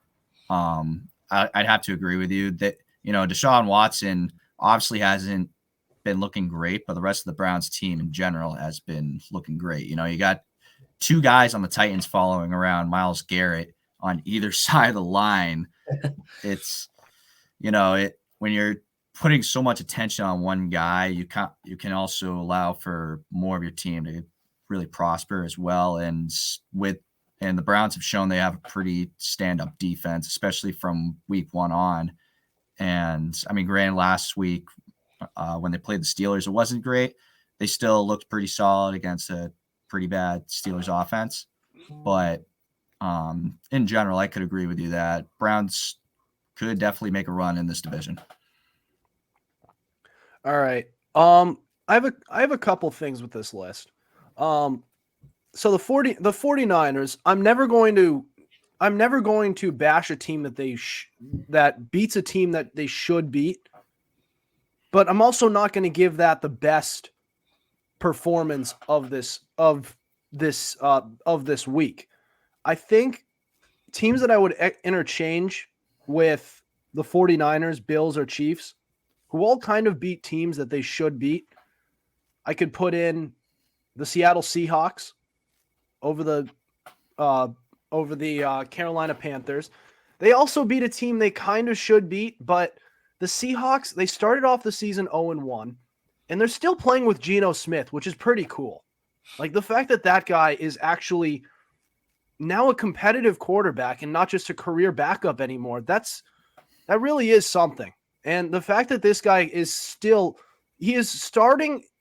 I'd have to agree with you that, Deshaun Watson obviously hasn't been looking great, but the rest of the Browns team in general has been looking great. You got 2 guys on the Titans following around Myles Garrett on either side of the line. It's, when you're putting so much attention on one guy, you can also allow for more of your team to really prosper as well. And the Browns have shown they have a pretty stand-up defense, especially from week 1 on. And I mean, granted, last week when they played the Steelers, it wasn't great. They still looked pretty solid against a pretty bad Steelers offense. But in general, I could agree with you that Browns could definitely make a run in this division. All right. I have a couple things with this list. So the 49ers, I'm never going to bash a team that that beats a team that they should beat. But I'm also not going to give that the best performance of this week. I think teams that I would interchange with the 49ers, Bills, or Chiefs, who all kind of beat teams that they should beat. I could put in the Seattle Seahawks over the Carolina Panthers. They also beat a team they kind of should beat, but the Seahawks, they started off the season 0-1, and they're still playing with Geno Smith, which is pretty cool. Like the fact that guy is actually now a competitive quarterback and not just a career backup anymore, that really is something. And the fact that this guy is starting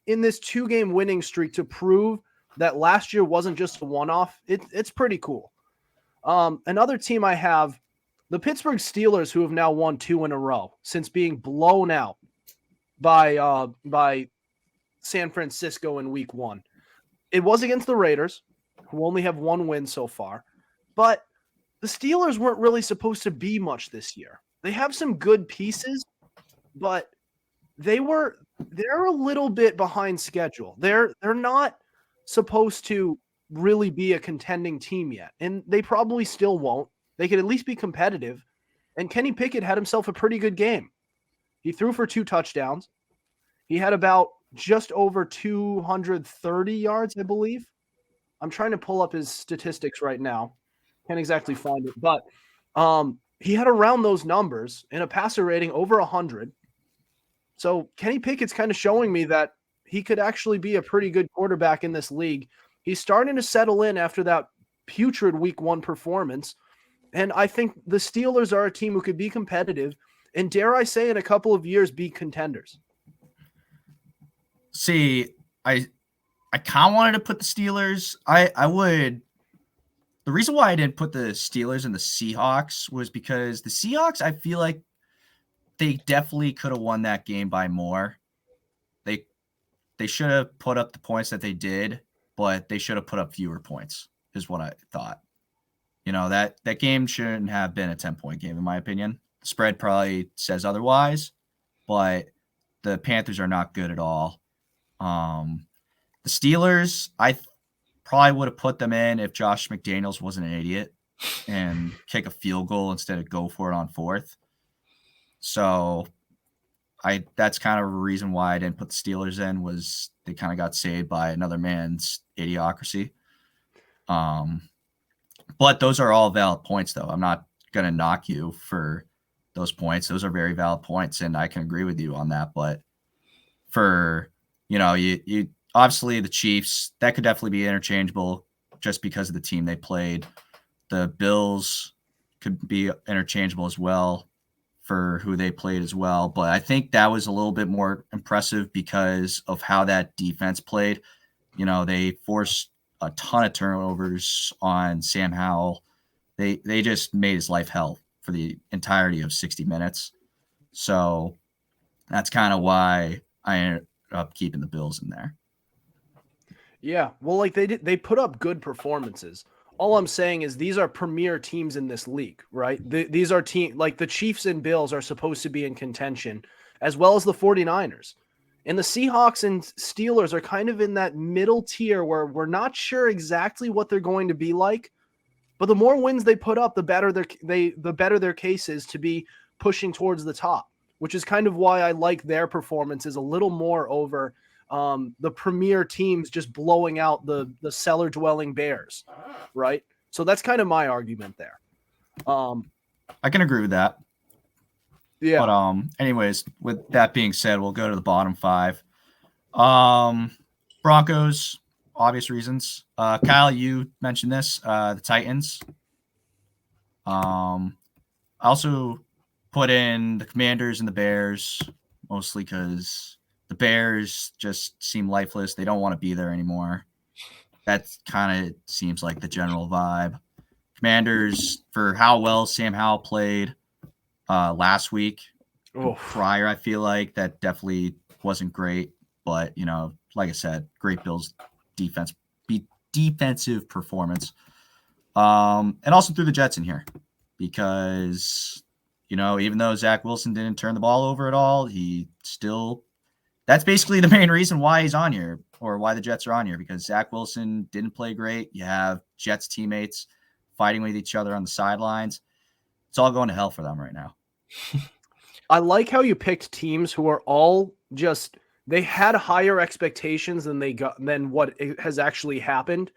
in this 2-game winning streak to prove that last year wasn't just a one-off, it's pretty cool. Another team I have The Pittsburgh Steelers, who have now won 2 in a row since being blown out by San Francisco in week 1. It was against the Raiders, who only have 1 win so far. But the Steelers weren't really supposed to be much this year. They have some good pieces, but they're a little bit behind schedule. They're not supposed to really be a contending team yet, and they probably still won't. They could at least be competitive. And Kenny Pickett had himself a pretty good game. He threw for 2 touchdowns. He had about just over 230 yards, I believe. I'm trying to pull up his statistics right now. Can't exactly find it, but he had around those numbers and a passer rating over 100. So Kenny Pickett's kind of showing me that he could actually be a pretty good quarterback in this league. He's starting to settle in after that putrid week 1 performance. And I think the Steelers are a team who could be competitive and, dare I say, in a couple of years, be contenders. See, I kind of wanted to put the Steelers. I would. The reason why I didn't put the Steelers and the Seahawks was because the Seahawks, I feel like they definitely could have won that game by more. They should have put up the points that they did, but they should have put up fewer points, is what I thought. You know, that game shouldn't have been a 10-point game, in my opinion. The spread probably says otherwise, but the Panthers are not good at all. The Steelers, I probably would have put them in if Josh McDaniels wasn't an idiot and kick a field goal instead of go for it on 4th. So that's kind of a reason why I didn't put the Steelers in, was they kind of got saved by another man's idiocracy. But those are all valid points, though. I'm not going to knock you for those points. Those are very valid points, and I can agree with you on that. But for, you obviously the Chiefs, that could definitely be interchangeable just because of the team they played. The Bills could be interchangeable as well for who they played as well. But I think that was a little bit more impressive because of how that defense played. They forced a ton of turnovers on Sam Howell. They just made his life hell for the entirety of 60 minutes. So that's kind of why I ended up keeping the Bills in there. Yeah, well, they put up good performances. All I'm saying is these are premier teams in this league, right? These are teams like the Chiefs and Bills are supposed to be in contention, as well as the 49ers. And the Seahawks and Steelers are kind of in that middle tier where we're not sure exactly what they're going to be like. But the more wins they put up, the better their case is to be pushing towards the top, which is kind of why I like their performances a little more over the premier teams just blowing out the cellar-dwelling Bears, right? So that's kind of my argument there. I can agree with that. Yeah. But anyways, with that being said, we'll go to the bottom 5. Broncos, obvious reasons. Kyle, you mentioned this. The Titans. I also put in the Commanders and the Bears, mostly because the Bears just seem lifeless. They don't want to be there anymore. That kind of seems like the general vibe. Commanders, for how well Sam Howell played last week. Prior, I feel like that definitely wasn't great. But, like I said, great Bills defensive performance. And also threw the Jets in here because, even though Zach Wilson didn't turn the ball over at all, that's basically the main reason why he's on here, or why the Jets are on here, because Zach Wilson didn't play great. You have Jets teammates fighting with each other on the sidelines. It's all going to hell for them right now. I like how you picked teams who are all just, they had higher expectations than what has actually happened.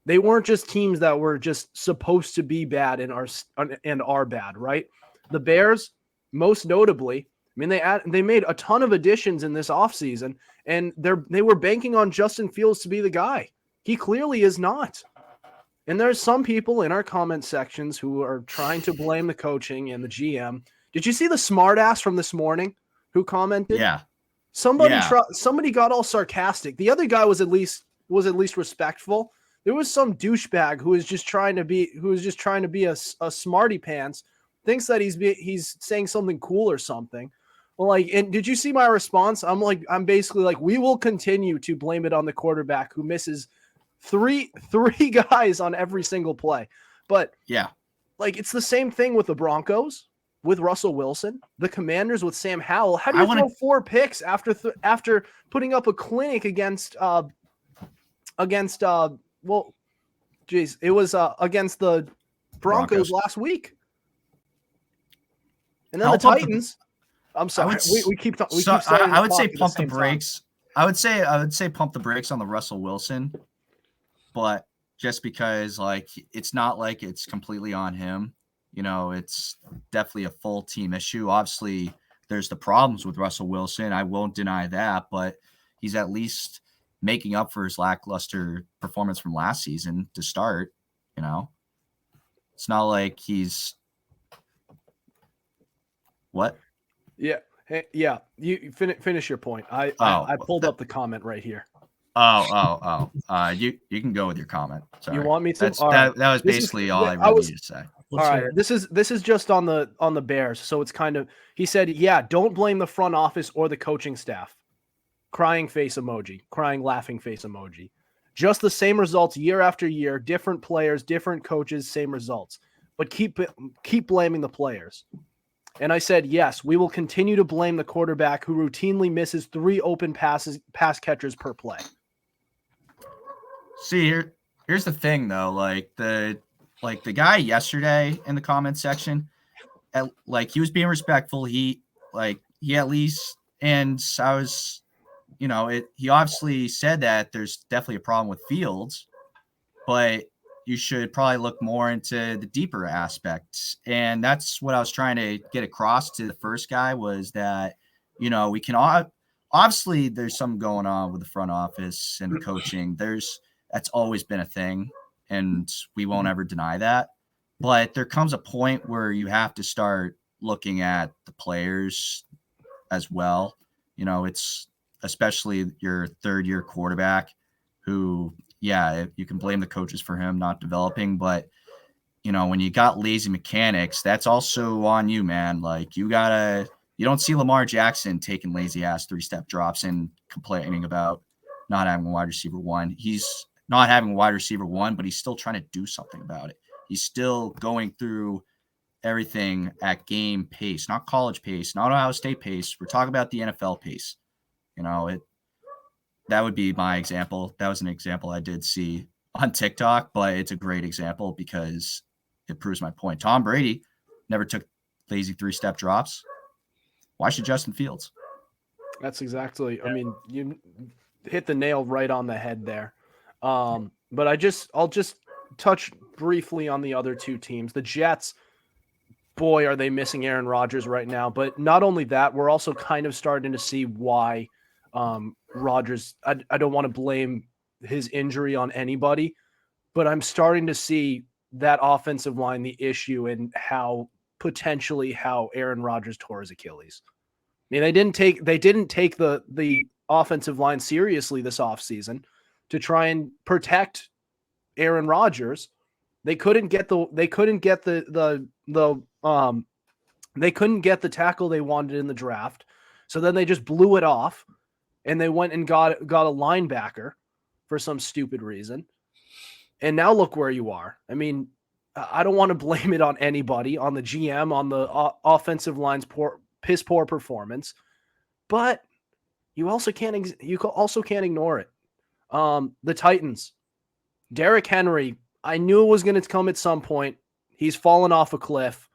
They weren't just teams that were just supposed to be bad and are bad, right? The Bears, most notably, they made a ton of additions in this offseason, and they were banking on Justin Fields to be the guy. He clearly is not. And there's some people in our comment sections who are trying to blame the coaching and the GM. Did you see the smartass from this morning who commented? Yeah. Somebody got all sarcastic. The other guy was at least respectful. There was some douchebag who was just trying to be a smarty pants thinks that he's saying something cool or something. Well, like, and did you see my response? I'm basically like, we will continue to blame it on the quarterback who misses three guys on every single play. But yeah, like, it's the same thing with the Broncos with Russell Wilson, the Commanders with Sam Howell. How do you throw 4 picks after putting up a clinic against against the Broncos last week? And then the Titans. I'm sorry. We keep saying I would say pump the brakes. I would say pump the brakes on the Russell Wilson, but just because like it's not like it's completely on him. You know, it's definitely a full team issue. Obviously, there's the problems with Russell Wilson. I won't deny that, but he's at least making up for his lackluster performance from last season to start. You know, it's not like he's what? Yeah. Hey, yeah. You finish your point. I pulled up the comment right here. You can go with your comment. Sorry. You want me to? That was basically all I really needed to say. All right. This is just on the Bears. So it's kind of, he said, yeah, don't blame the front office or the coaching staff. Crying face emoji, crying laughing face emoji. Just the same results year after year, different players, different coaches, same results. But keep blaming the players. And I said, yes, we will continue to blame the quarterback who routinely misses 3 open pass catchers per play. See, here's the thing though, like the guy yesterday in the comment section, he was being respectful. He at least, and I was, he obviously said that there's definitely a problem with Fields, but you should probably look more into the deeper aspects. And that's what I was trying to get across to the first guy was that, we can obviously there's something going on with the front office and the coaching. That's always been a thing and we won't ever deny that. But there comes a point where you have to start looking at the players as well. It's especially your third-year quarterback who, yeah, you can blame the coaches for him not developing, but when you got lazy mechanics, that's also on you, man. Like you don't see Lamar Jackson taking lazy ass 3-step drops and complaining about not having a wide receiver 1. He's not having a wide receiver 1, but he's still trying to do something about it. He's still going through everything at game pace, not college pace, not Ohio State pace. We're talking about the NFL pace. That would be my example. That was an example I did see on TikTok, but it's a great example because it proves my point. Tom Brady never took lazy 3-step drops. Why should Justin Fields? That's exactly. I mean, you hit the nail right on the head there. But I'll just touch briefly on the other 2 teams. The Jets, boy, are they missing Aaron Rodgers right now. But not only that, we're also kind of starting to see why Rodgers, I don't want to blame his injury on anybody, but I'm starting to see that offensive line the issue and how Aaron Rodgers tore his Achilles. I mean, they didn't take the offensive line seriously this offseason to try and protect Aaron Rodgers. They couldn't get the tackle they wanted in the draft. So then they just blew it off and they went and got a linebacker for some stupid reason. And now look where you are. I mean, I don't want to blame it on anybody, on the GM, on the offensive line's piss poor performance, but you also can't ignore it. The Titans, Derrick Henry, I knew it was going to come at some point. He's fallen off a cliff.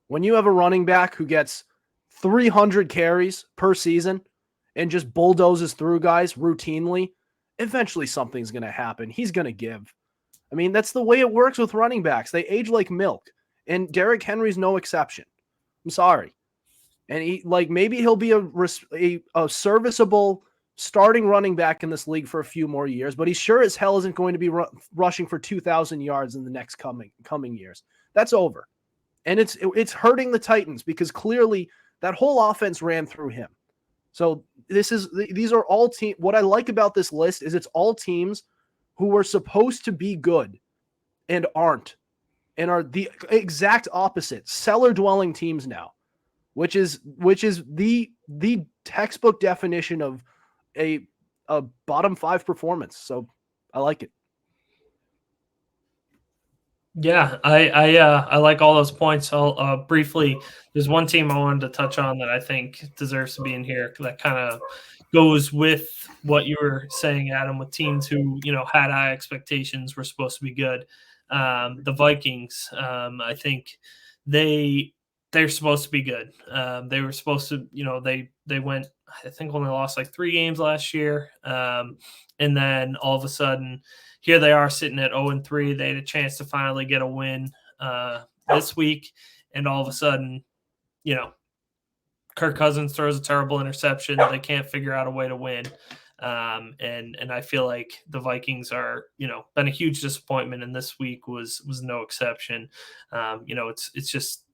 When you have a running back who gets 300 carries per season and just bulldozes through guys routinely, eventually something's going to happen. He's going to give. I mean, that's the way it works with running backs. They age like milk, and Derrick Henry's no exception. I'm sorry. And maybe he'll be a serviceable starting running back in this league for a few more years, but he sure as hell isn't going to be rushing for 2,000 yards in the next coming years. That's over. And it's hurting the Titans because clearly that whole offense ran through him. So these are all teams. What I like about this list is it's all teams who were supposed to be good and aren't. and are the exact opposite, cellar-dwelling teams now, which is the textbook definition of a bottom 5 performance. So I like it. Yeah, I like all those points. I'll briefly. There's one team I wanted to touch on that I think deserves to be in here that kind of goes with what you were saying, Adam, with teams who had high expectations, were supposed to be good. The Vikings, I think they're supposed to be good. They were supposed to, they went, I think, only lost like 3 games last year, and then all of a sudden, here they are sitting at 0-3. They had a chance to finally get a win this week, and all of a sudden, Kirk Cousins throws a terrible interception. They can't figure out a way to win, and I feel like the Vikings are, been a huge disappointment, and this week was no exception. It's just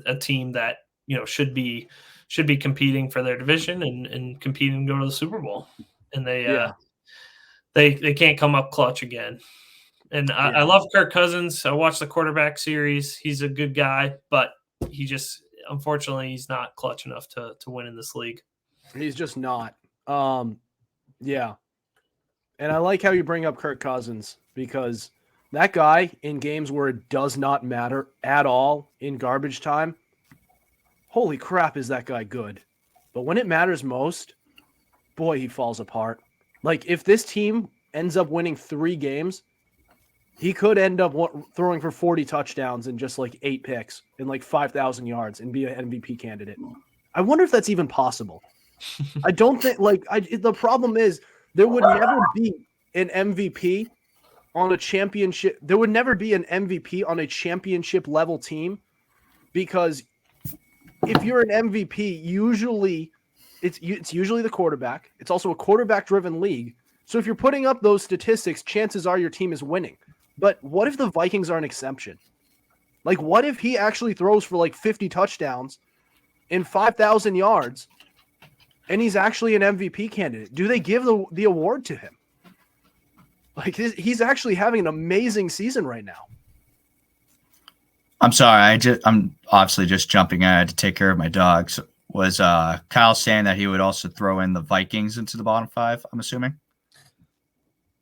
a team that should be competing for their division and competing to go to the Super Bowl, and they can't come up clutch again. And I love Kirk Cousins. I watched the quarterback series. He's a good guy, but he just, unfortunately, he's not clutch enough to win in this league. He's just not. Yeah. And I like how you bring up Kirk Cousins, because that guy in games where it does not matter at all in garbage time, holy crap, is that guy good. But when it matters most, boy, he falls apart. Like, if this team ends up winning 3 games, he could end up throwing for 40 touchdowns and just like 8 picks and like 5,000 yards and be an MVP candidate. I wonder if that's even possible. I don't think, the problem is there would never be an MVP on a championship. There would never be an MVP on a championship level team, because if you're an MVP, usually it's usually the quarterback. It's also a quarterback-driven league. So if you're putting up those statistics, chances are your team is winning. But what if the Vikings are an exception? Like, what if he actually throws for like 50 touchdowns and 5,000 yards, and he's actually an MVP candidate? Do they give the award to him? Like, he's actually having an amazing season right now. I'm sorry. I'm obviously just jumping in. I had to take care of my dogs. Was Kyle saying that he would also throw in the Vikings into the bottom 5, I'm assuming?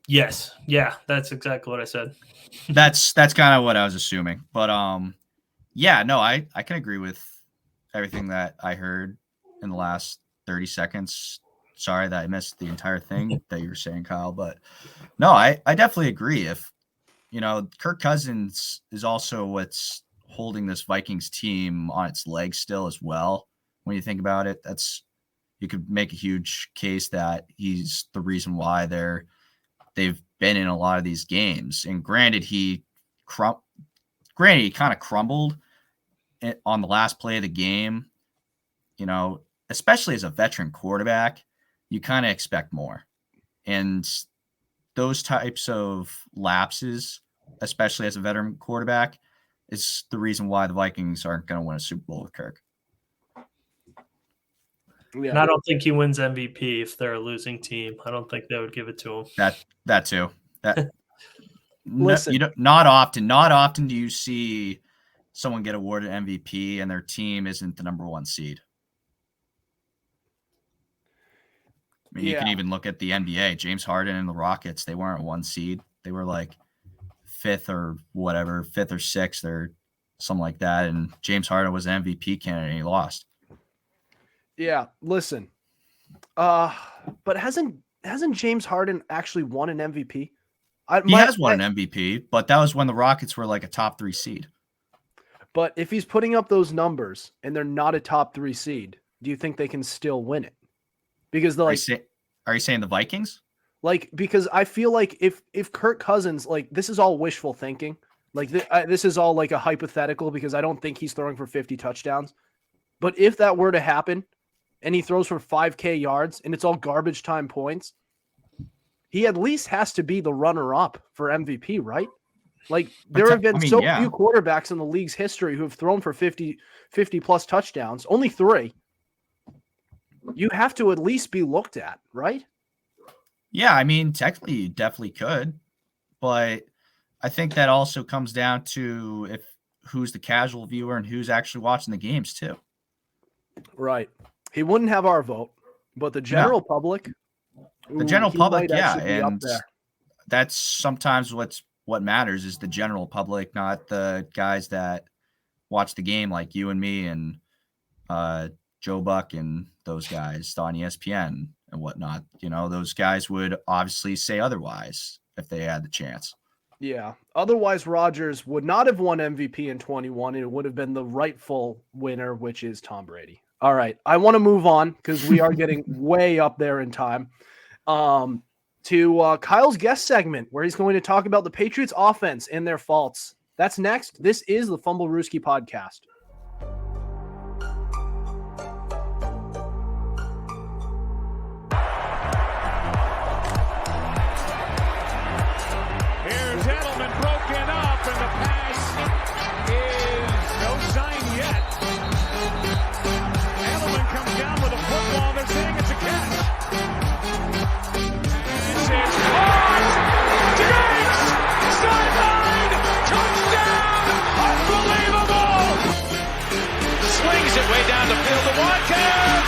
Yes. Yeah, that's exactly what I said. That's kind of what I was assuming. But yeah, no, I can agree with everything that I heard in the last 30 seconds. Sorry that I missed the entire thing that you were saying, Kyle. But no, I definitely agree. If, Kirk Cousins is also what's holding this Vikings team on its legs still as well. When you think about it, you could make a huge case that he's the reason why they've been in a lot of these games. And granted, he kind of crumbled on the last play of the game. Especially as a veteran quarterback, you kind of expect more. And those types of lapses, especially as a veteran quarterback, is the reason why the Vikings aren't going to win a Super Bowl with Kirk. Yeah. And I don't think he wins MVP if they're a losing team. I don't think they would give it to him. That too. Listen, not often do you see someone get awarded MVP and their team isn't the number 1 seed. I mean, you can even look at the NBA. James Harden and the Rockets, they weren't 1 seed. They were like 5th or whatever, 5th or 6th or something like that. And James Harden was an MVP candidate and he lost. Yeah, listen. But hasn't James Harden actually won an MVP? He has won an MVP, but that was when the Rockets were like a top 3 seed. But if he's putting up those numbers and they're not a top 3 seed, do you think they can still win it? Because are you saying the Vikings? Because I feel like if Kirk Cousins, this is all wishful thinking. This is all like a hypothetical, because I don't think he's throwing for 50 touchdowns. But if that were to happen and he throws for 5K yards and it's all garbage time points, he at least has to be the runner-up for MVP, right? There have been few quarterbacks in the league's history who have thrown for 50 plus touchdowns, only 3. You have to at least be looked at, right? Yeah, I mean, technically you definitely could, but I think that also comes down to who's the casual viewer and who's actually watching the games too. Right. He wouldn't have our vote, but the general public, the general he public, might yeah, actually be up and there. that's sometimes what matters is the general public, not the guys that watch the game like you and me and Joe Buck and those guys on ESPN and whatnot. You know, those guys would obviously say otherwise if they had the chance. Yeah. Otherwise, Rodgers would not have won MVP in 21. It would have been the rightful winner, which is Tom Brady. All right. I want to move on because we are getting way up there in time. To Kyle's guest segment, where he's going to talk about the Patriots offense and their faults. That's next. This is the Fumblerooski podcast. Here's Edelman broken up, and the pass is no sign yet. Edelman comes down with a football. They're saying it's a catch. It's caught! Diggs! Sideline! Touchdown! Unbelievable! Swings it way down the field to Watkins!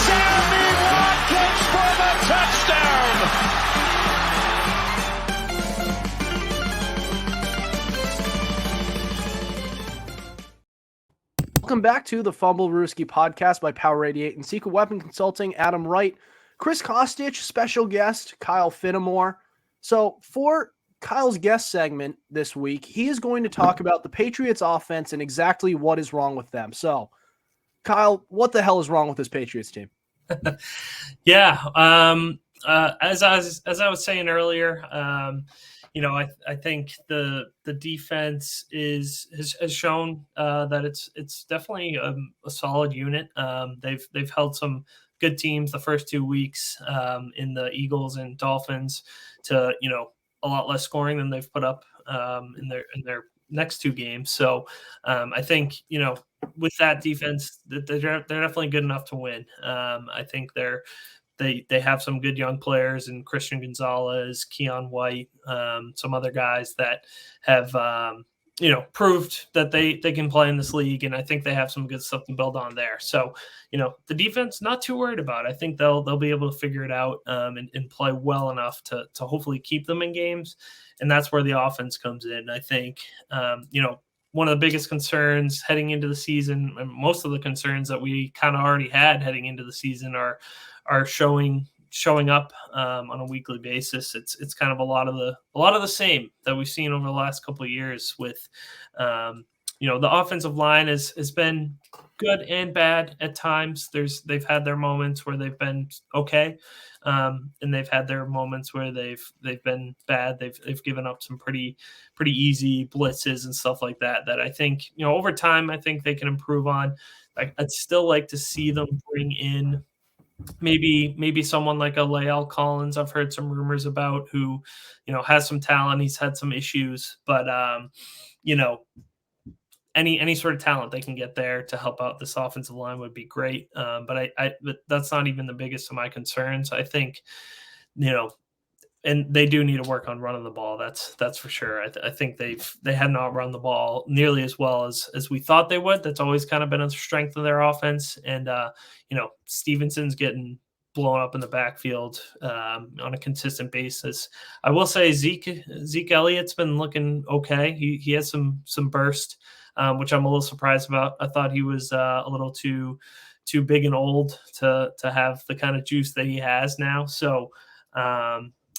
Sammy Watkins for the touchdown! Welcome back to the Fumblerooski podcast by Power 88 and Secret Weapon Consulting. Adam Wright, Chris Costich, special guest Kyle Finamore. So for Kyle's guest segment this week, he is going to talk about the Patriots offense and exactly what is wrong with them. So, Kyle, what the hell is wrong with this Patriots team? Yeah. As I was saying earlier, I think the defense has shown that it's definitely a solid unit. They've held some good teams the first 2 weeks in the Eagles and Dolphins to a lot less scoring than they've put up in their next 2 games. So I think with that defense, they're definitely good enough to win. I think they have some good young players in Christian Gonzalez, Keon White, some other guys that have proved that they can play in this league, and I think they have some good stuff to build on there. So the defense, not too worried about. I think they'll be able to figure it out and play well enough to hopefully keep them in games, and that's where the offense comes in. I think one of the biggest concerns heading into the season, and most of the concerns that we kind of already had heading into the season are showing up on a weekly basis. It's kind of a lot of the same that we've seen over the last couple of years with the offensive line has been good and bad at times. They've had their moments where they've been okay, and they've had their moments where they've been bad. They've given up some pretty easy blitzes and stuff like that I think over time I think they can improve on. I'd still like to see them bring in maybe someone like a Lael Collins. I've heard some rumors about who has some talent. He's had some issues, but any sort of talent they can get there to help out this offensive line would be great. But that's not even the biggest of my concerns. I think and they do need to work on running the ball. That's for sure. I think they have not run the ball nearly as well as we thought they would. That's always kind of been a strength of their offense. And Stevenson's getting blown up in the backfield on a consistent basis. I will say Zeke Elliott's been looking okay. He has some burst, which I'm a little surprised about. I thought he was a little too big and old to have the kind of juice that he has now.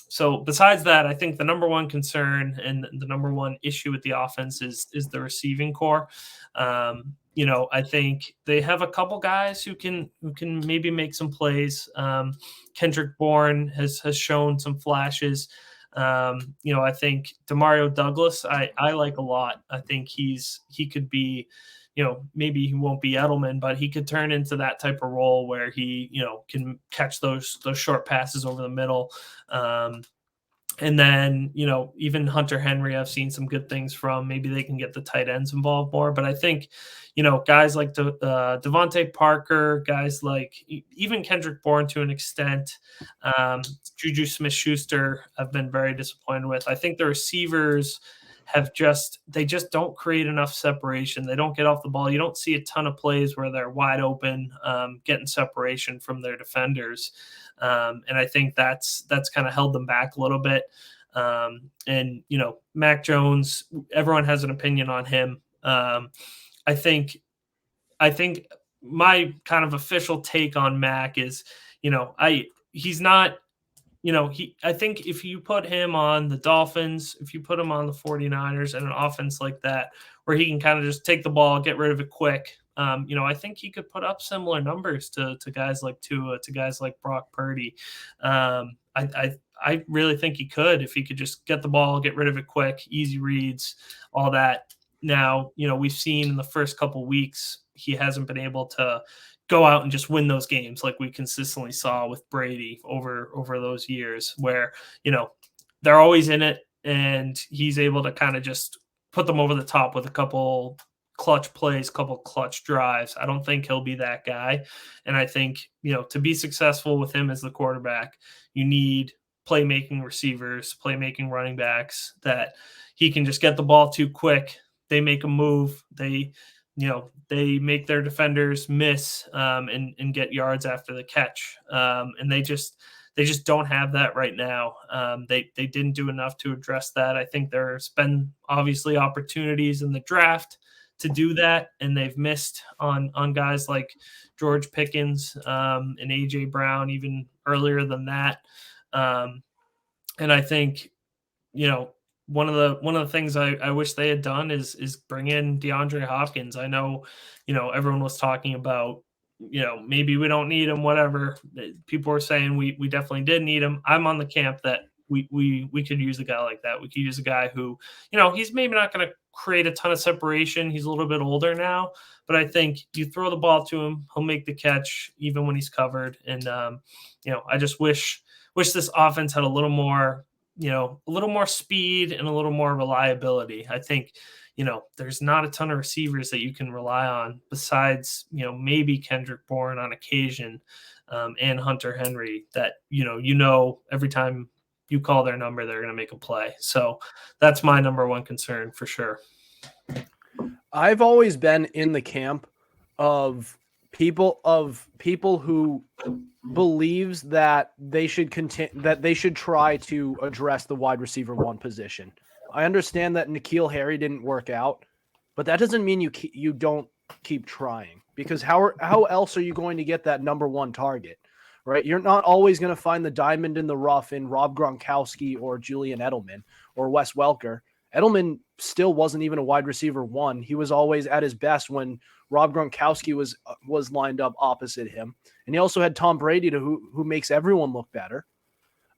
So besides that, I think the number one concern and the number one issue with the offense is the receiving core. I think they have a couple guys who can maybe make some plays. Kendrick Bourne has shown some flashes. I think Demario Douglas, I like a lot. I think he could be, maybe he won't be Edelman, but he could turn into that type of role where he, can catch those short passes over the middle. And then, even Hunter Henry, I've seen some good things from. Maybe they can get the tight ends involved more. But I think, guys like Devontae Parker, guys like even Kendrick Bourne to an extent, Juju Smith-Schuster, I've been very disappointed with. I think the receivers they just don't create enough separation. They don't get off the ball. You don't see a ton of plays where they're wide open, getting separation from their defenders. And I think that's kind of held them back a little bit. And, Mac Jones, everyone has an opinion on him. I think my kind of official take on Mac is, he's not, I think if you put him on the Dolphins, if you put him on the 49ers and an offense like that, where he can kind of just take the ball, get rid of it quick, I think he could put up similar numbers to guys like Tua, to guys like Brock Purdy. I really think he could, if he could just get the ball, get rid of it quick, easy reads, all that. Now, we've seen in the first couple weeks, he hasn't been able to go out and just win those games like we consistently saw with Brady over those years, where, they're always in it and he's able to kind of just put them over the top with a couple clutch plays, couple clutch drives. I don't think he'll be that guy. And I think, to be successful with him as the quarterback, you need playmaking receivers, playmaking running backs that he can just get the ball too quick. They make a move. They make their defenders miss and get yards after the catch. And they just don't have that right now. They didn't do enough to address that. I think there's been obviously opportunities in the draft to do that, and they've missed on guys like George Pickens and AJ Brown even earlier than that. And I think, one of the things I wish they had done is bring in DeAndre Hopkins. I know, everyone was talking about, maybe we don't need him, whatever. People were saying we definitely did need him. I'm on the camp that we could use a guy like that. We could use a guy who, he's maybe not going to create a ton of separation. He's a little bit older now, but I think you throw the ball to him, he'll make the catch even when he's covered. And, I just wish this offense had a little more speed and a little more reliability. I think, there's not a ton of receivers that you can rely on besides, maybe Kendrick Bourne on occasion and Hunter Henry that, every time you call their number, they're going to make a play. So that's my number one concern for sure. I've always been in the camp of people who believes that they should try to address the wide receiver one position. I understand that N'Keal Harry didn't work out, but that doesn't mean you don't keep trying, because how else are you going to get that number one target, right? You're not always going to find the diamond in the rough in Rob Gronkowski or Julian Edelman or Wes Welker. Edelman still wasn't even a wide receiver one. He was always at his best when Rob Gronkowski was lined up opposite him. And he also had Tom Brady who makes everyone look better.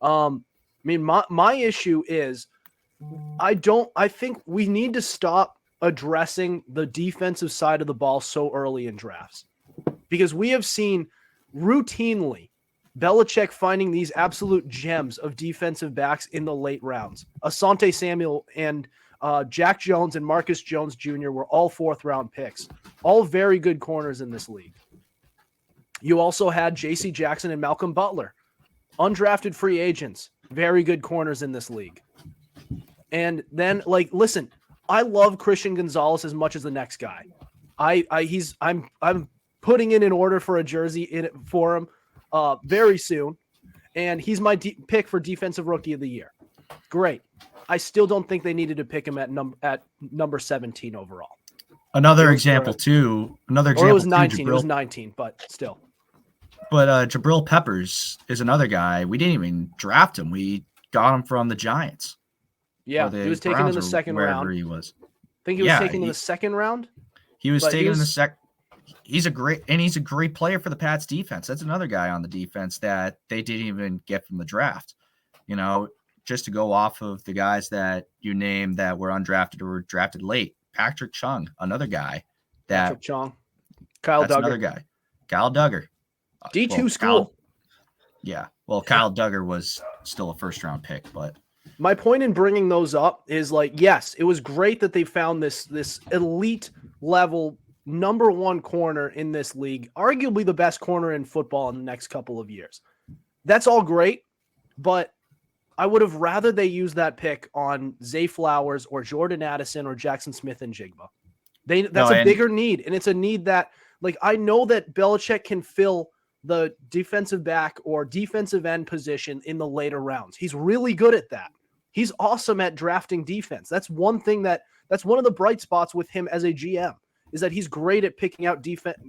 My issue is I think we need to stop addressing the defensive side of the ball so early in drafts, because we have seen routinely Belichick finding these absolute gems of defensive backs in the late rounds. Asante Samuel and Jack Jones and Marcus Jones Jr. were all fourth-round picks, all very good corners in this league. You also had J.C. Jackson and Malcolm Butler, undrafted free agents, very good corners in this league. And then, listen, I love Christian Gonzalez as much as the next guy. I'm putting in an order for a jersey for him very soon, and he's my pick for Defensive Rookie of the Year. Great. I still don't think they needed to pick him at number 17 overall. Another example too. It was 19. It was 19, but still. But Jabril Peppers is another guy. We didn't even draft him. We got him from the Giants. Yeah, he was taken in the second round. He was. I think he was taken in the second round. He was taken in the second. He's a great player for the Pats defense. That's another guy on the defense that they didn't even get from the draft. Just to go off of the guys that you named that were undrafted or were drafted late. Patrick Chung, another guy. Patrick Chung. Kyle Duggar. Another guy. Kyle Duggar. D2 school. Kyle Duggar was still a first-round pick, but my point in bringing those up is yes, it was great that they found this elite level number one corner in this league, arguably the best corner in football in the next couple of years. That's all great, but I would have rather they use that pick on Zay Flowers or Jordan Addison or Jackson Smith and Jigba. That's a bigger need, and it's a need that, like, I know that Belichick can fill the defensive back or defensive end position in the later rounds. He's really good at that. He's awesome at drafting defense. That's one of the bright spots with him as a GM, is that he's great at picking out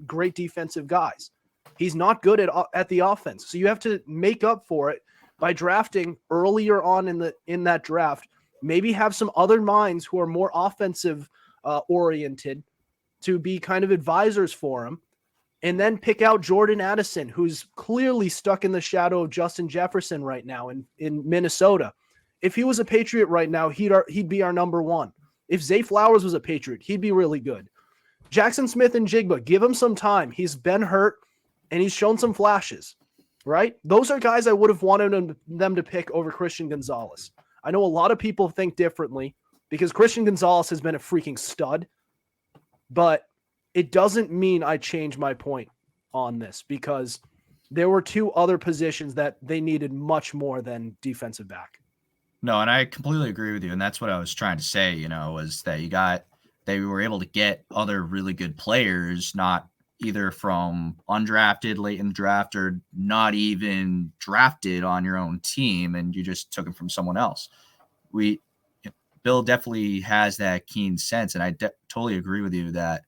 great defensive guys. He's not good at the offense. So you have to make up for it by drafting earlier on in that draft. Maybe have some other minds who are more offensive oriented to be kind of advisors for him, and then pick out Jordan Addison, who's clearly stuck in the shadow of Justin Jefferson right now in Minnesota. If he was a Patriot right now, he'd be our number one. If Zay Flowers was a Patriot, he'd be really good. Jackson Smith and Jigba, give him some time. He's been hurt, and he's shown some flashes, right? Those are guys I would have wanted them to pick over Christian Gonzalez. I know a lot of people think differently because Christian Gonzalez has been a freaking stud, but it doesn't mean I change my point on this, because there were two other positions that they needed much more than defensive back. No, and I completely agree with you. And that's what I was trying to say, was that they were able to get other really good players, not either from undrafted late in the draft or not even drafted on your own team, and you just took them from someone else. Bill definitely has that keen sense, and I totally agree with you that,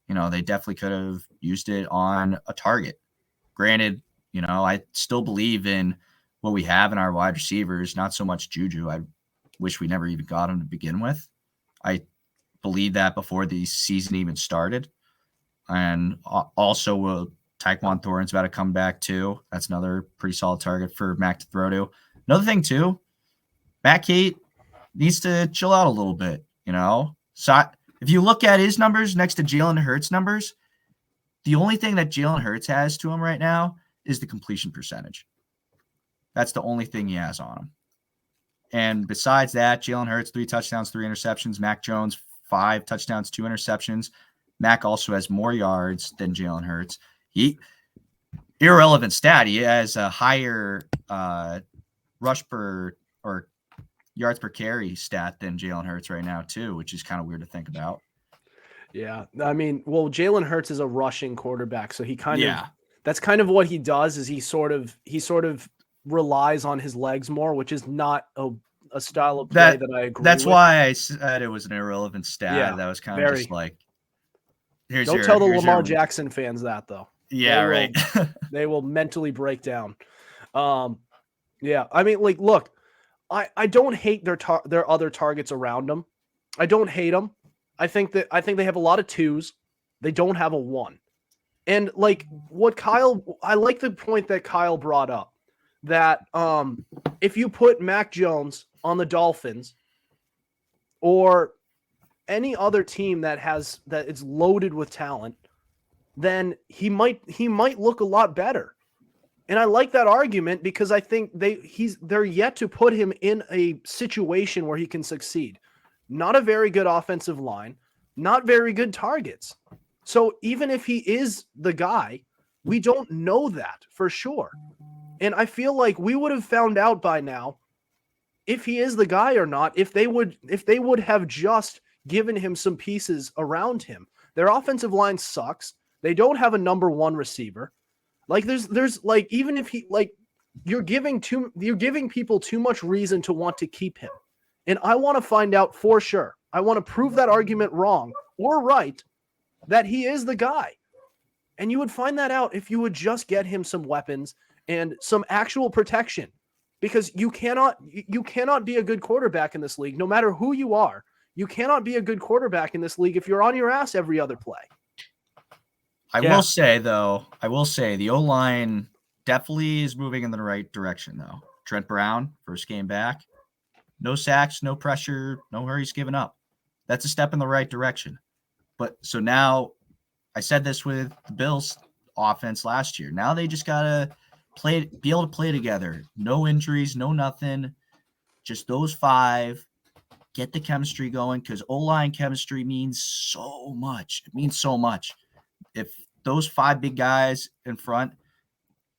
they definitely could have used it on a target. Granted, I still believe in what we have in our wide receivers, not so much Juju. I wish we never even got him to begin with. I believe that before the season even started. And also, Tyquan Thornton's about to come back too. That's another pretty solid target for Mac to throw to. Another thing too, Matt Kate needs to chill out a little bit, So if you look at his numbers next to Jalen Hurts' numbers, the only thing that Jalen Hurts has to him right now is the completion percentage. That's the only thing he has on him. And besides that, Jalen Hurts, 3 touchdowns, 3 interceptions. Mac Jones, 5 touchdowns, 2 interceptions. Mac also has more yards than Jalen Hurts. Irrelevant stat. He has a higher rush per or yards per carry stat than Jalen Hurts right now too, which is kind of weird to think about. Yeah. I mean, well, Jalen Hurts is a rushing quarterback, so he that's kind of what he does, is he sort of relies on his legs more, which is not a style of play that I agree with. That's why I said it was an irrelevant stat. Yeah, that was kind of just like, don't tell the Lamar Jackson fans that, though. Yeah, right. They will mentally break down. Yeah, I mean, like, look, I don't hate their other targets around them. I don't hate them. I think they have a lot of 2s. They don't have a 1. And like I like the point that Kyle brought up, that if you put Mac Jones on the Dolphins or any other team that is loaded with talent, then he might look a lot better. And I like that argument because I think they're yet to put him in a situation where he can succeed. Not a very good offensive line, not very good targets. So even if he is the guy, we don't know that for sure. And I feel like we would have found out by now if he is the guy or not, if they would have just given him some pieces around him. Their offensive line sucks. They don't have a number 1 receiver. Like there's like, even if you're giving people too much reason to want to keep him. And I want to find out for sure. I want to prove that argument wrong or right, that he is the guy. And you would find that out if you would just get him some weapons and some actual protection, because you cannot be a good quarterback in this league, no matter who you are. You cannot be a good quarterback in this league if you're on your ass every other play. I will say the O-line definitely is moving in the right direction, though. Trent Brown, first game back. No sacks, no pressure, no hurries given up. That's a step in the right direction. But so now, I said this with the Bills offense last year. Now they just got to be able to play together. No injuries, no nothing. Just those 5. Get the chemistry going, because O-line chemistry means so much. It means so much. If those 5 big guys in front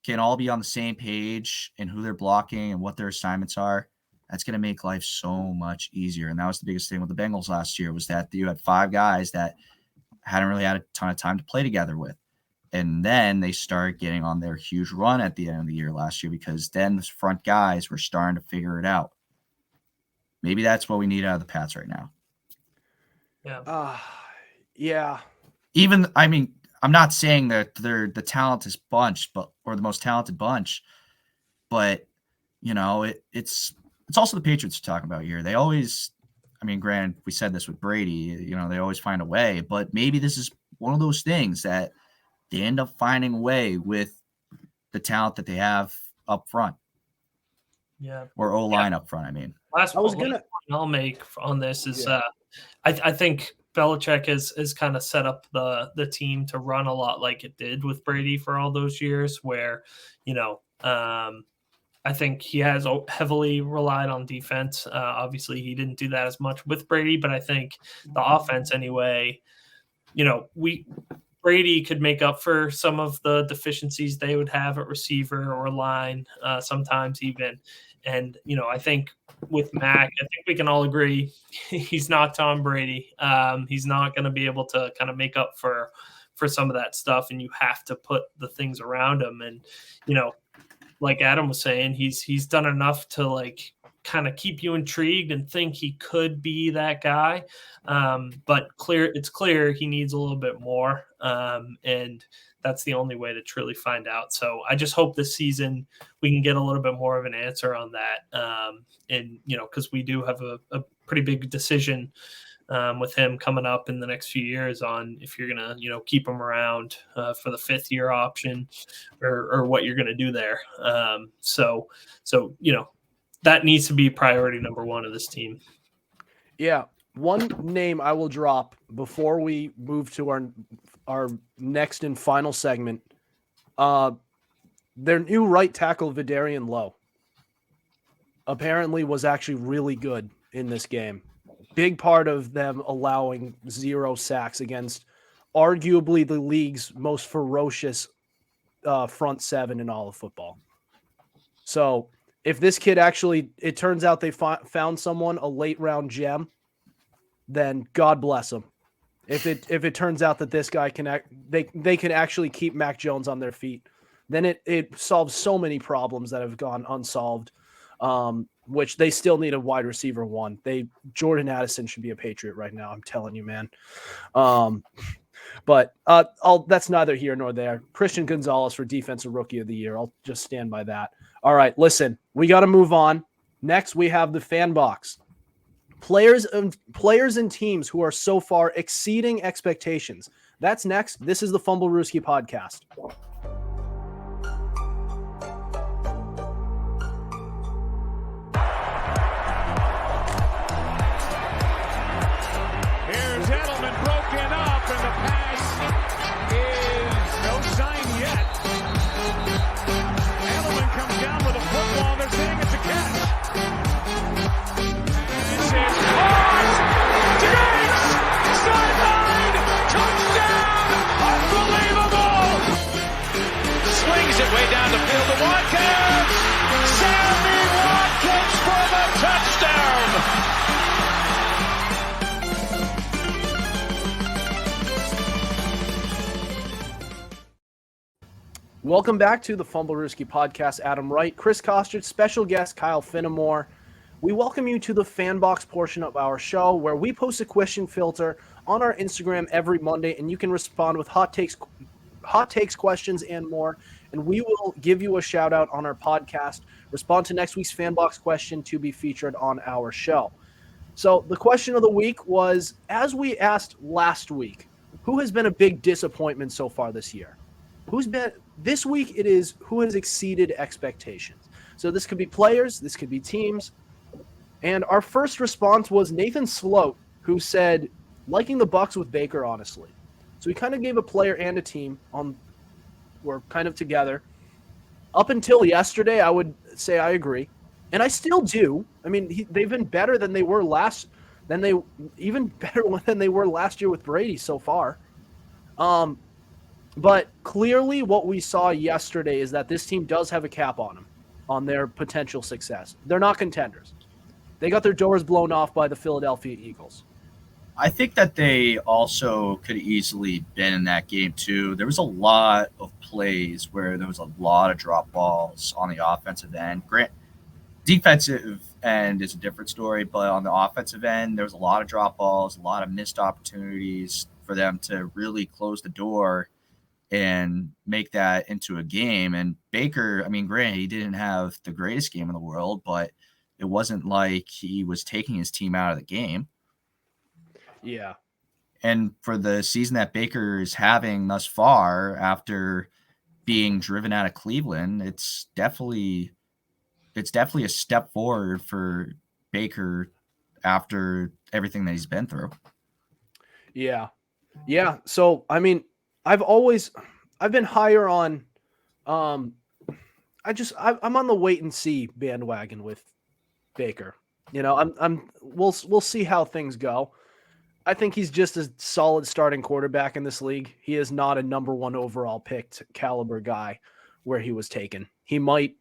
can all be on the same page and who they're blocking and what their assignments are, that's going to make life so much easier. And that was the biggest thing with the Bengals last year, was that you had 5 guys that hadn't really had a ton of time to play together with. And then they started getting on their huge run at the end of the year last year, because then the front guys were starting to figure it out. Maybe that's what we need out of the Pats right now. Yeah. Yeah. Even, I mean, I'm not saying that they're the talented bunch, or the most talented bunch, but you know, it's also the Patriots we're talking about here. They always, I mean, granted, we said this with Brady, you know, they always find a way, but maybe this is one of those things that they end up finding a way with the talent that they have up front. Yeah. Or O-line up front, I mean. Last point I'll make on this is I think Belichick has kind of set up the team to run a lot like it did with Brady for all those years, where, you know, I think he has heavily relied on defense. Obviously, he didn't do that as much with Brady, but I think the offense anyway, you know, Brady could make up for some of the deficiencies they would have at receiver or line, sometimes even. And, you know, I think with Mac, I think we can all agree he's not Tom Brady. He's not going to be able to kind of make up for some of that stuff, and you have to put the things around him. And, you know, like Adam was saying, he's done enough to like kind of keep you intrigued and think he could be that guy. But it's clear he needs a little bit more. And that's the only way to truly find out. So I just hope this season we can get a little bit more of an answer on that. And, you know, because we do have a pretty big decision with him coming up in the next few years on if you're going to, you know, keep him around for the 5th year option or what you're going to do there. So, you know, that needs to be priority number 1 of this team. Yeah. One name I will drop before we move to our next and final segment. Their new right tackle, Vidarian Lowe, apparently was actually really good in this game. Big part of them allowing 0 sacks against arguably the league's most ferocious front 7 in all of football. So if this kid actually, it turns out they found someone, a late round gem, then God bless them. If it turns out that this guy they can actually keep Mac Jones on their feet, then it solves so many problems that have gone unsolved. Which they still need a wide receiver 1. Jordan Addison should be a Patriot right now. I'm telling you, man. But that's neither here nor there. Christian Gonzalez for Defensive Rookie of the Year. I'll just stand by that. All right, listen, we got to move on. Next, we have the fan box. Players and teams who are so far exceeding expectations. That's next. This is the Fumblerooski podcast. Here's Edelman broken up, and the pass is no sign yet. Edelman comes down with a football. They're saying it's a catch. This is caught. Diggs! Sideline! Touchdown! Unbelievable! Swings it way down the field to Watkins. Sammy Watkins for the touchdown! Welcome back to the Fumblerooski podcast. Adam Wright, Chris Costich, special guest Kyle Finamore. We welcome you to the fan box portion of our show, where we post a question filter on our Instagram every Monday, and you can respond with hot takes, questions, and more. And we will give you a shout out on our podcast. Respond to next week's fan box question to be featured on our show. So the question of the week was, as we asked last week, who has been a big disappointment so far this year? This week it is who has exceeded expectations. So this could be players, this could be teams. And our first response was Nathan Sloat, who said, liking the Bucs with Baker, honestly. So we kind of gave a player and a team we're kind of together. Up until yesterday, I would say I agree. And I still do. I mean, they've been better than they were even better than they were last year with Brady so far. But clearly what we saw yesterday is that this team does have a cap on them, on their potential success. They're not contenders. They got their doors blown off by the Philadelphia Eagles. I think that they also could have easily been in that game too. There was a lot of plays where there was a lot of drop balls on the offensive end. Defensive end is a different story, but on the offensive end, there was a lot of drop balls, a lot of missed opportunities for them to really close the door and make that into a game. And Baker, I mean, granted, he didn't have the greatest game in the world, but it wasn't like he was taking his team out of the game. Yeah. And for the season that Baker is having thus far after being driven out of Cleveland, it's definitely a step forward for Baker after everything that he's been through. Yeah. Yeah. So, I mean, I've been higher on, I'm on the wait and see bandwagon with Baker. You know, we'll see how things go. I think he's just a solid starting quarterback in this league. He is not a number one overall picked caliber guy where he was taken. He might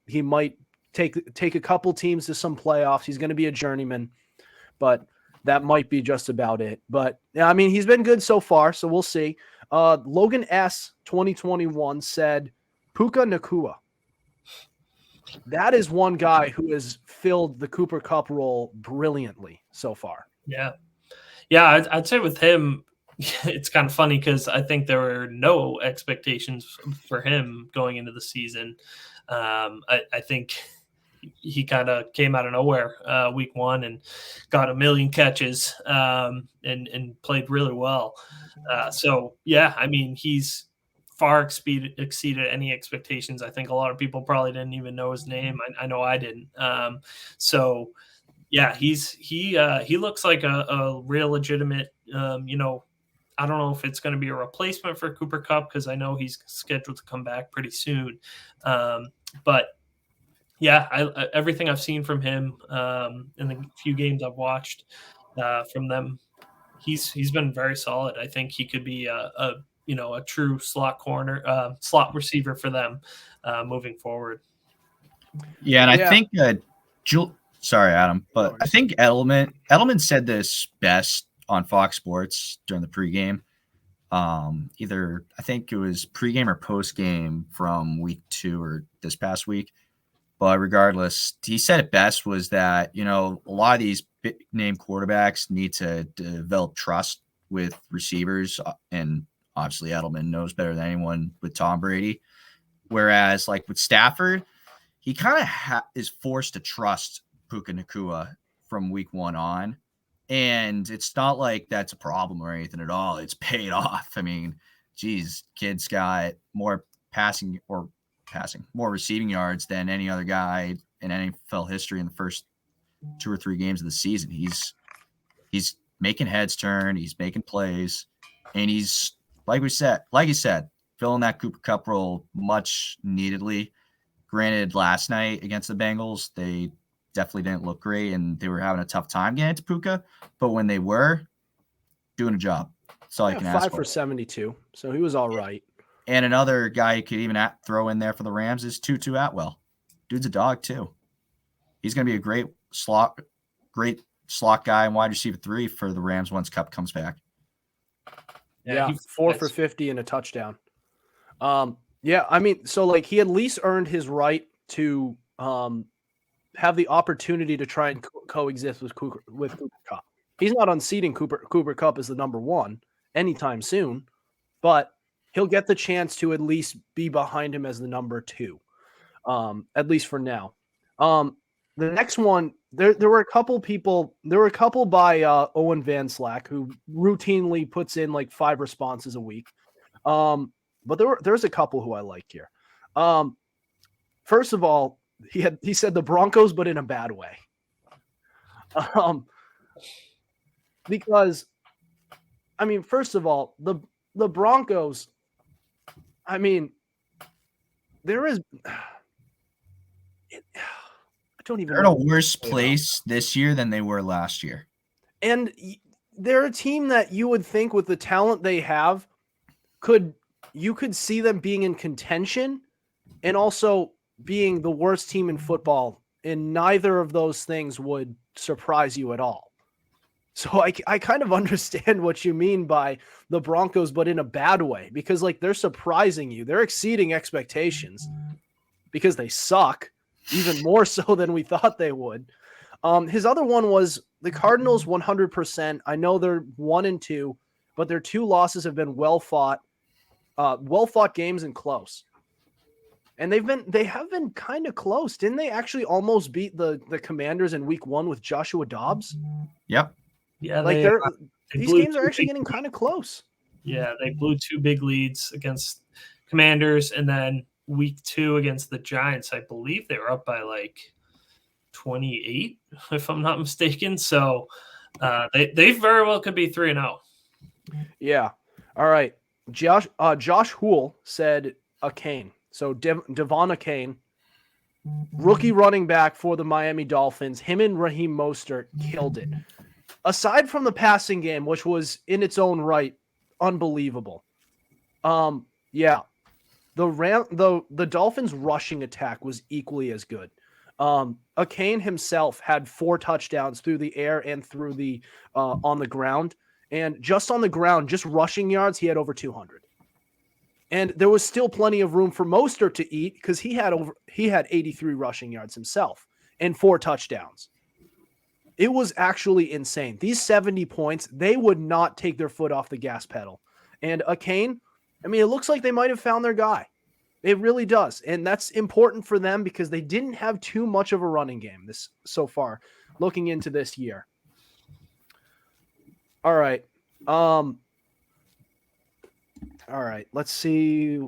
take a couple teams to some playoffs. He's going to be a journeyman, but that might be just about it. But yeah, I mean, he's been good so far, so we'll see. Logan S 2021 said Puka Nacua. That is one guy who has filled the Cooper Kupp role brilliantly so far. Yeah. Yeah, I'd say with him, it's kind of funny because I think there were no expectations for him going into the season. I think he kind of came out of nowhere week one and got a million catches and played really well. So, yeah, I mean, he's far exceeded any expectations. I think a lot of people probably didn't even know his name. I know I didn't. So, yeah, he looks like a real legitimate, I don't know if it's going to be a replacement for Cooper Kupp because I know he's scheduled to come back pretty soon. But yeah, everything I've seen from him in the few games I've watched from them, he's been very solid. I think he could be a true slot receiver for them moving forward. Yeah, and I think sorry, Adam, but I think Edelman said this best on Fox Sports during the pregame. Either I think it was pregame or postgame from week 2 or this past week. But regardless, he said it best was that, a lot of these big name quarterbacks need to develop trust with receivers. And obviously Edelman knows better than anyone with Tom Brady. Whereas like with Stafford, he kind of is forced to trust Puka Nacua from week 1 on. And it's not like that's a problem or anything at all. It's paid off. I mean, geez, kid's got more more receiving yards than any other guy in NFL history in the first 2 or 3 games of the season. He's making heads turn. He's making plays. And he's, like you said, filling that Cooper Kupp role much neededly. Granted, last night against the Bengals, they definitely didn't look great, and they were having a tough time getting to Puka. But when they were, doing a job. That's all I can ask for. 5 for 72, so he was all right. And another guy you could even throw in there for the Rams is Tutu Atwell. Dude's a dog too. He's going to be a great slot guy and wide receiver 3 for the Rams once Kupp comes back. Yeah, 4 for 50 and a touchdown. Yeah, I mean, so like he at least earned his right to have the opportunity to try and coexist with Cooper Kupp. He's not unseating Cooper Kupp as the number 1 anytime soon, but he'll get the chance to at least be behind him as the number 2, at least for now. The next one, there were a couple people. There were a couple by Owen Van Slack who routinely puts in like 5 responses a week. But there's a couple who I like here. First of all, he said the Broncos, but in a bad way. Because, I mean, first of all, the Broncos, I mean, there is. I don't even. They're in a worse place this year than they were last year. And they're a team that you would think, with the talent they have, you could see them being in contention, and also being the worst team in football. And neither of those things would surprise you at all. So I kind of understand what you mean by the Broncos, but in a bad way, because like they're surprising you. They're exceeding expectations because they suck even more so than we thought they would. His other one was the Cardinals 100%. I know they're 1-2, but their 2 losses have been well fought games and close. And they have been kind of close. Didn't they actually almost beat the Commanders in week 1 with Joshua Dobbs? Yep. Yeah, like these games are actually getting kind of close. Yeah, they blew 2 big leads against Commanders, and then week 2 against the Giants, I believe they were up by like 28, if I'm not mistaken. So they very well could be 3-0. Yeah. All right. Josh Houle said Kane. So Devon Kane, rookie running back for the Miami Dolphins. Him and Raheem Mostert killed it. Aside from the passing game, which was in its own right unbelievable. Yeah. The Dolphins rushing attack was equally as good. Kane himself had 4 touchdowns through the air and through the on the ground. And just on the ground, just rushing yards, he had over 200. And there was still plenty of room for Mostert to eat because he had 83 rushing yards himself and 4 touchdowns. It was actually insane. These 70 points, they would not take their foot off the gas pedal. And Kane, I mean, it looks like they might have found their guy. It really does. And that's important for them because they didn't have too much of a running game this so far looking into this year. All right. All right. Let's see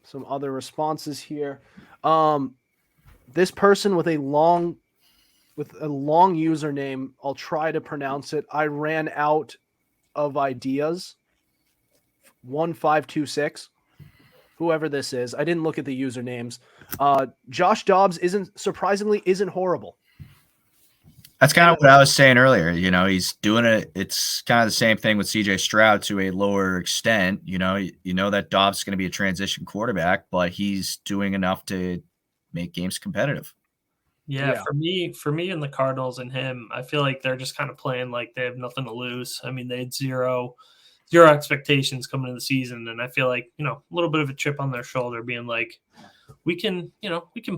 some other responses here. This person with a long username, I'll try to pronounce it. I ran out of ideas. 1526. Whoever this is. I didn't look at the usernames. Josh Dobbs isn't horrible. That's kind of what I was saying earlier. You know, he's doing it. It's kind of the same thing with CJ Stroud to a lower extent. You know that Dobbs is going to be a transition quarterback, but he's doing enough to make games competitive. Yeah, for me and the Cardinals and him, I feel like they're just kind of playing like they have nothing to lose. I mean, they had zero expectations coming into the season, and I feel like, a little bit of a chip on their shoulder, being like, we can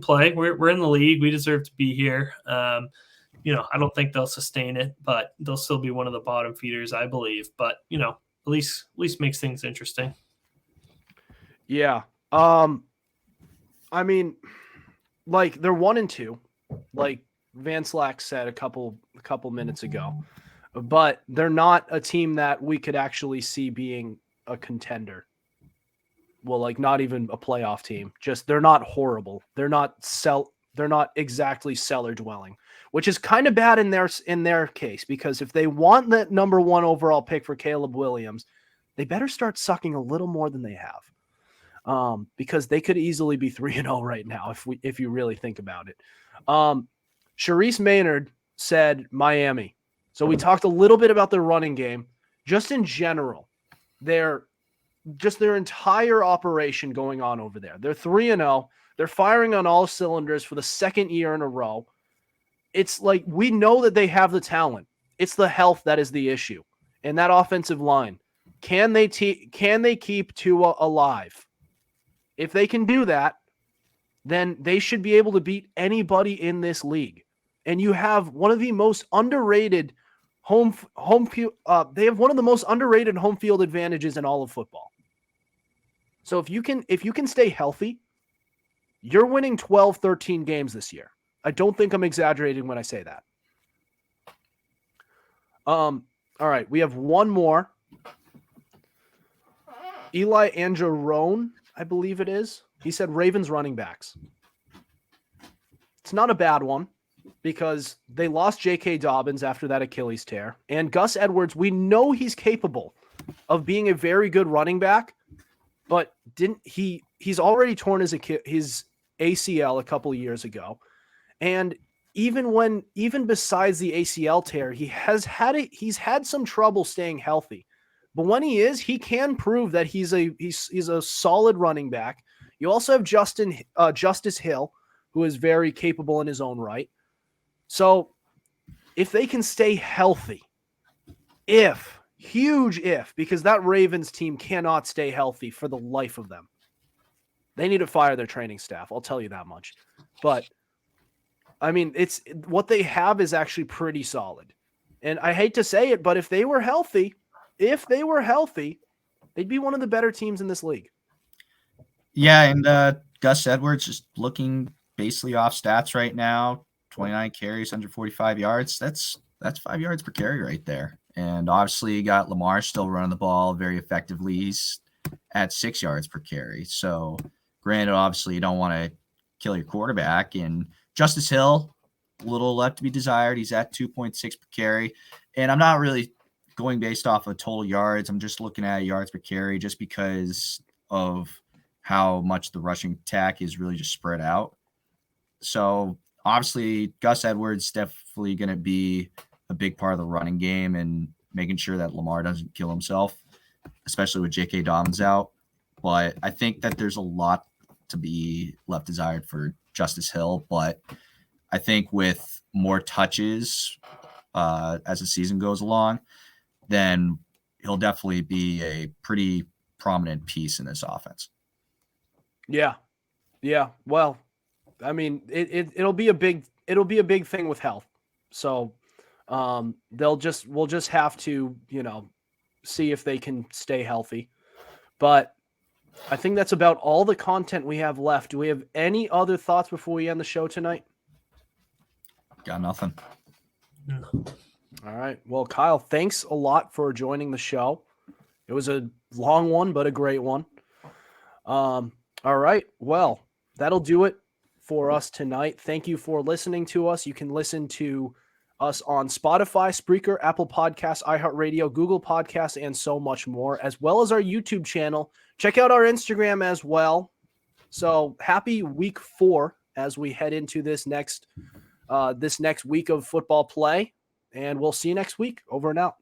play. We're in the league. We deserve to be here. I don't think they'll sustain it, but they'll still be one of the bottom feeders, I believe. But at least makes things interesting. Yeah. I mean, like they're 1-2, like Van Slack said a couple minutes ago, but they're not a team that we could actually see being a contender. Well, like not even a playoff team. Just they're not horrible. They're not exactly cellar dwelling, which is kind of bad in their case, because if they want that number 1 overall pick for Caleb Williams, they better start sucking a little more than they have. Because they could easily be 3-0 right now if you really think about it. Sharice Maynard said Miami. So we talked a little bit about their running game. Just in general, their entire operation going on over there. They're 3-0. They're firing on all cylinders for the second year in a row. It's like we know that they have the talent. It's the health that is the issue. And that offensive line, can they keep Tua alive? If they can do that, then they should be able to beat anybody in this league. And you have one of the most underrated they have one of the most underrated home field advantages in all of football. So if you can stay healthy, you're winning 12, 13 games this year. I don't think I'm exaggerating when I say that. All right, we have one more. Eli Angerone, I believe it is. He said Ravens running backs. It's not a bad one because they lost J.K. Dobbins after that Achilles tear. And Gus Edwards, we know he's capable of being a very good running back, but he's already torn his ACL a couple of years ago. And even besides the ACL tear, he's had some trouble staying healthy. But when he can prove that he's a solid running back. You also have Justice Hill, who is very capable in his own right. So if they can stay healthy, huge if, because that Ravens team cannot stay healthy for the life of them. They need to fire their training staff. I'll tell you that much. But I mean, it's what they have is actually pretty solid. And I hate to say it, but if they were healthy, they'd be one of the better teams in this league. Yeah, and Gus Edwards just looking basically off stats right now, 29 carries, 145 yards. That's 5 yards per carry right there. And obviously you got Lamar still running the ball very effectively. He's at 6 yards per carry. So granted, obviously you don't want to kill your quarterback. And Justice Hill, a little left to be desired. He's at 2.6 per carry. And I'm not really going based off of total yards. I'm just looking at yards per carry just because of how much the rushing attack is really just spread out. So obviously Gus Edwards definitely going to be a big part of the running game and making sure that Lamar doesn't kill himself, especially with J.K. Dobbins out. But I think that there's a lot to be left desired for Justice Hill. But I think with more touches as the season goes along, then he'll definitely be a pretty prominent piece in this offense. Yeah. Well, I mean, it'll be a big thing with health. So we'll just have to, see if they can stay healthy. But I think that's about all the content we have left. Do we have any other thoughts before we end the show tonight? Got nothing. No. All right. Well, Kyle, thanks a lot for joining the show. It was a long one, but a great one. All right. Well, that'll do it for us tonight. Thank you for listening to us. You can listen to us on Spotify, Spreaker, Apple Podcasts, iHeartRadio, Google Podcasts, and so much more, as well as our YouTube channel. Check out our Instagram as well. So happy week 4 as we head into this next week of football play. And we'll see you next week. Over and out.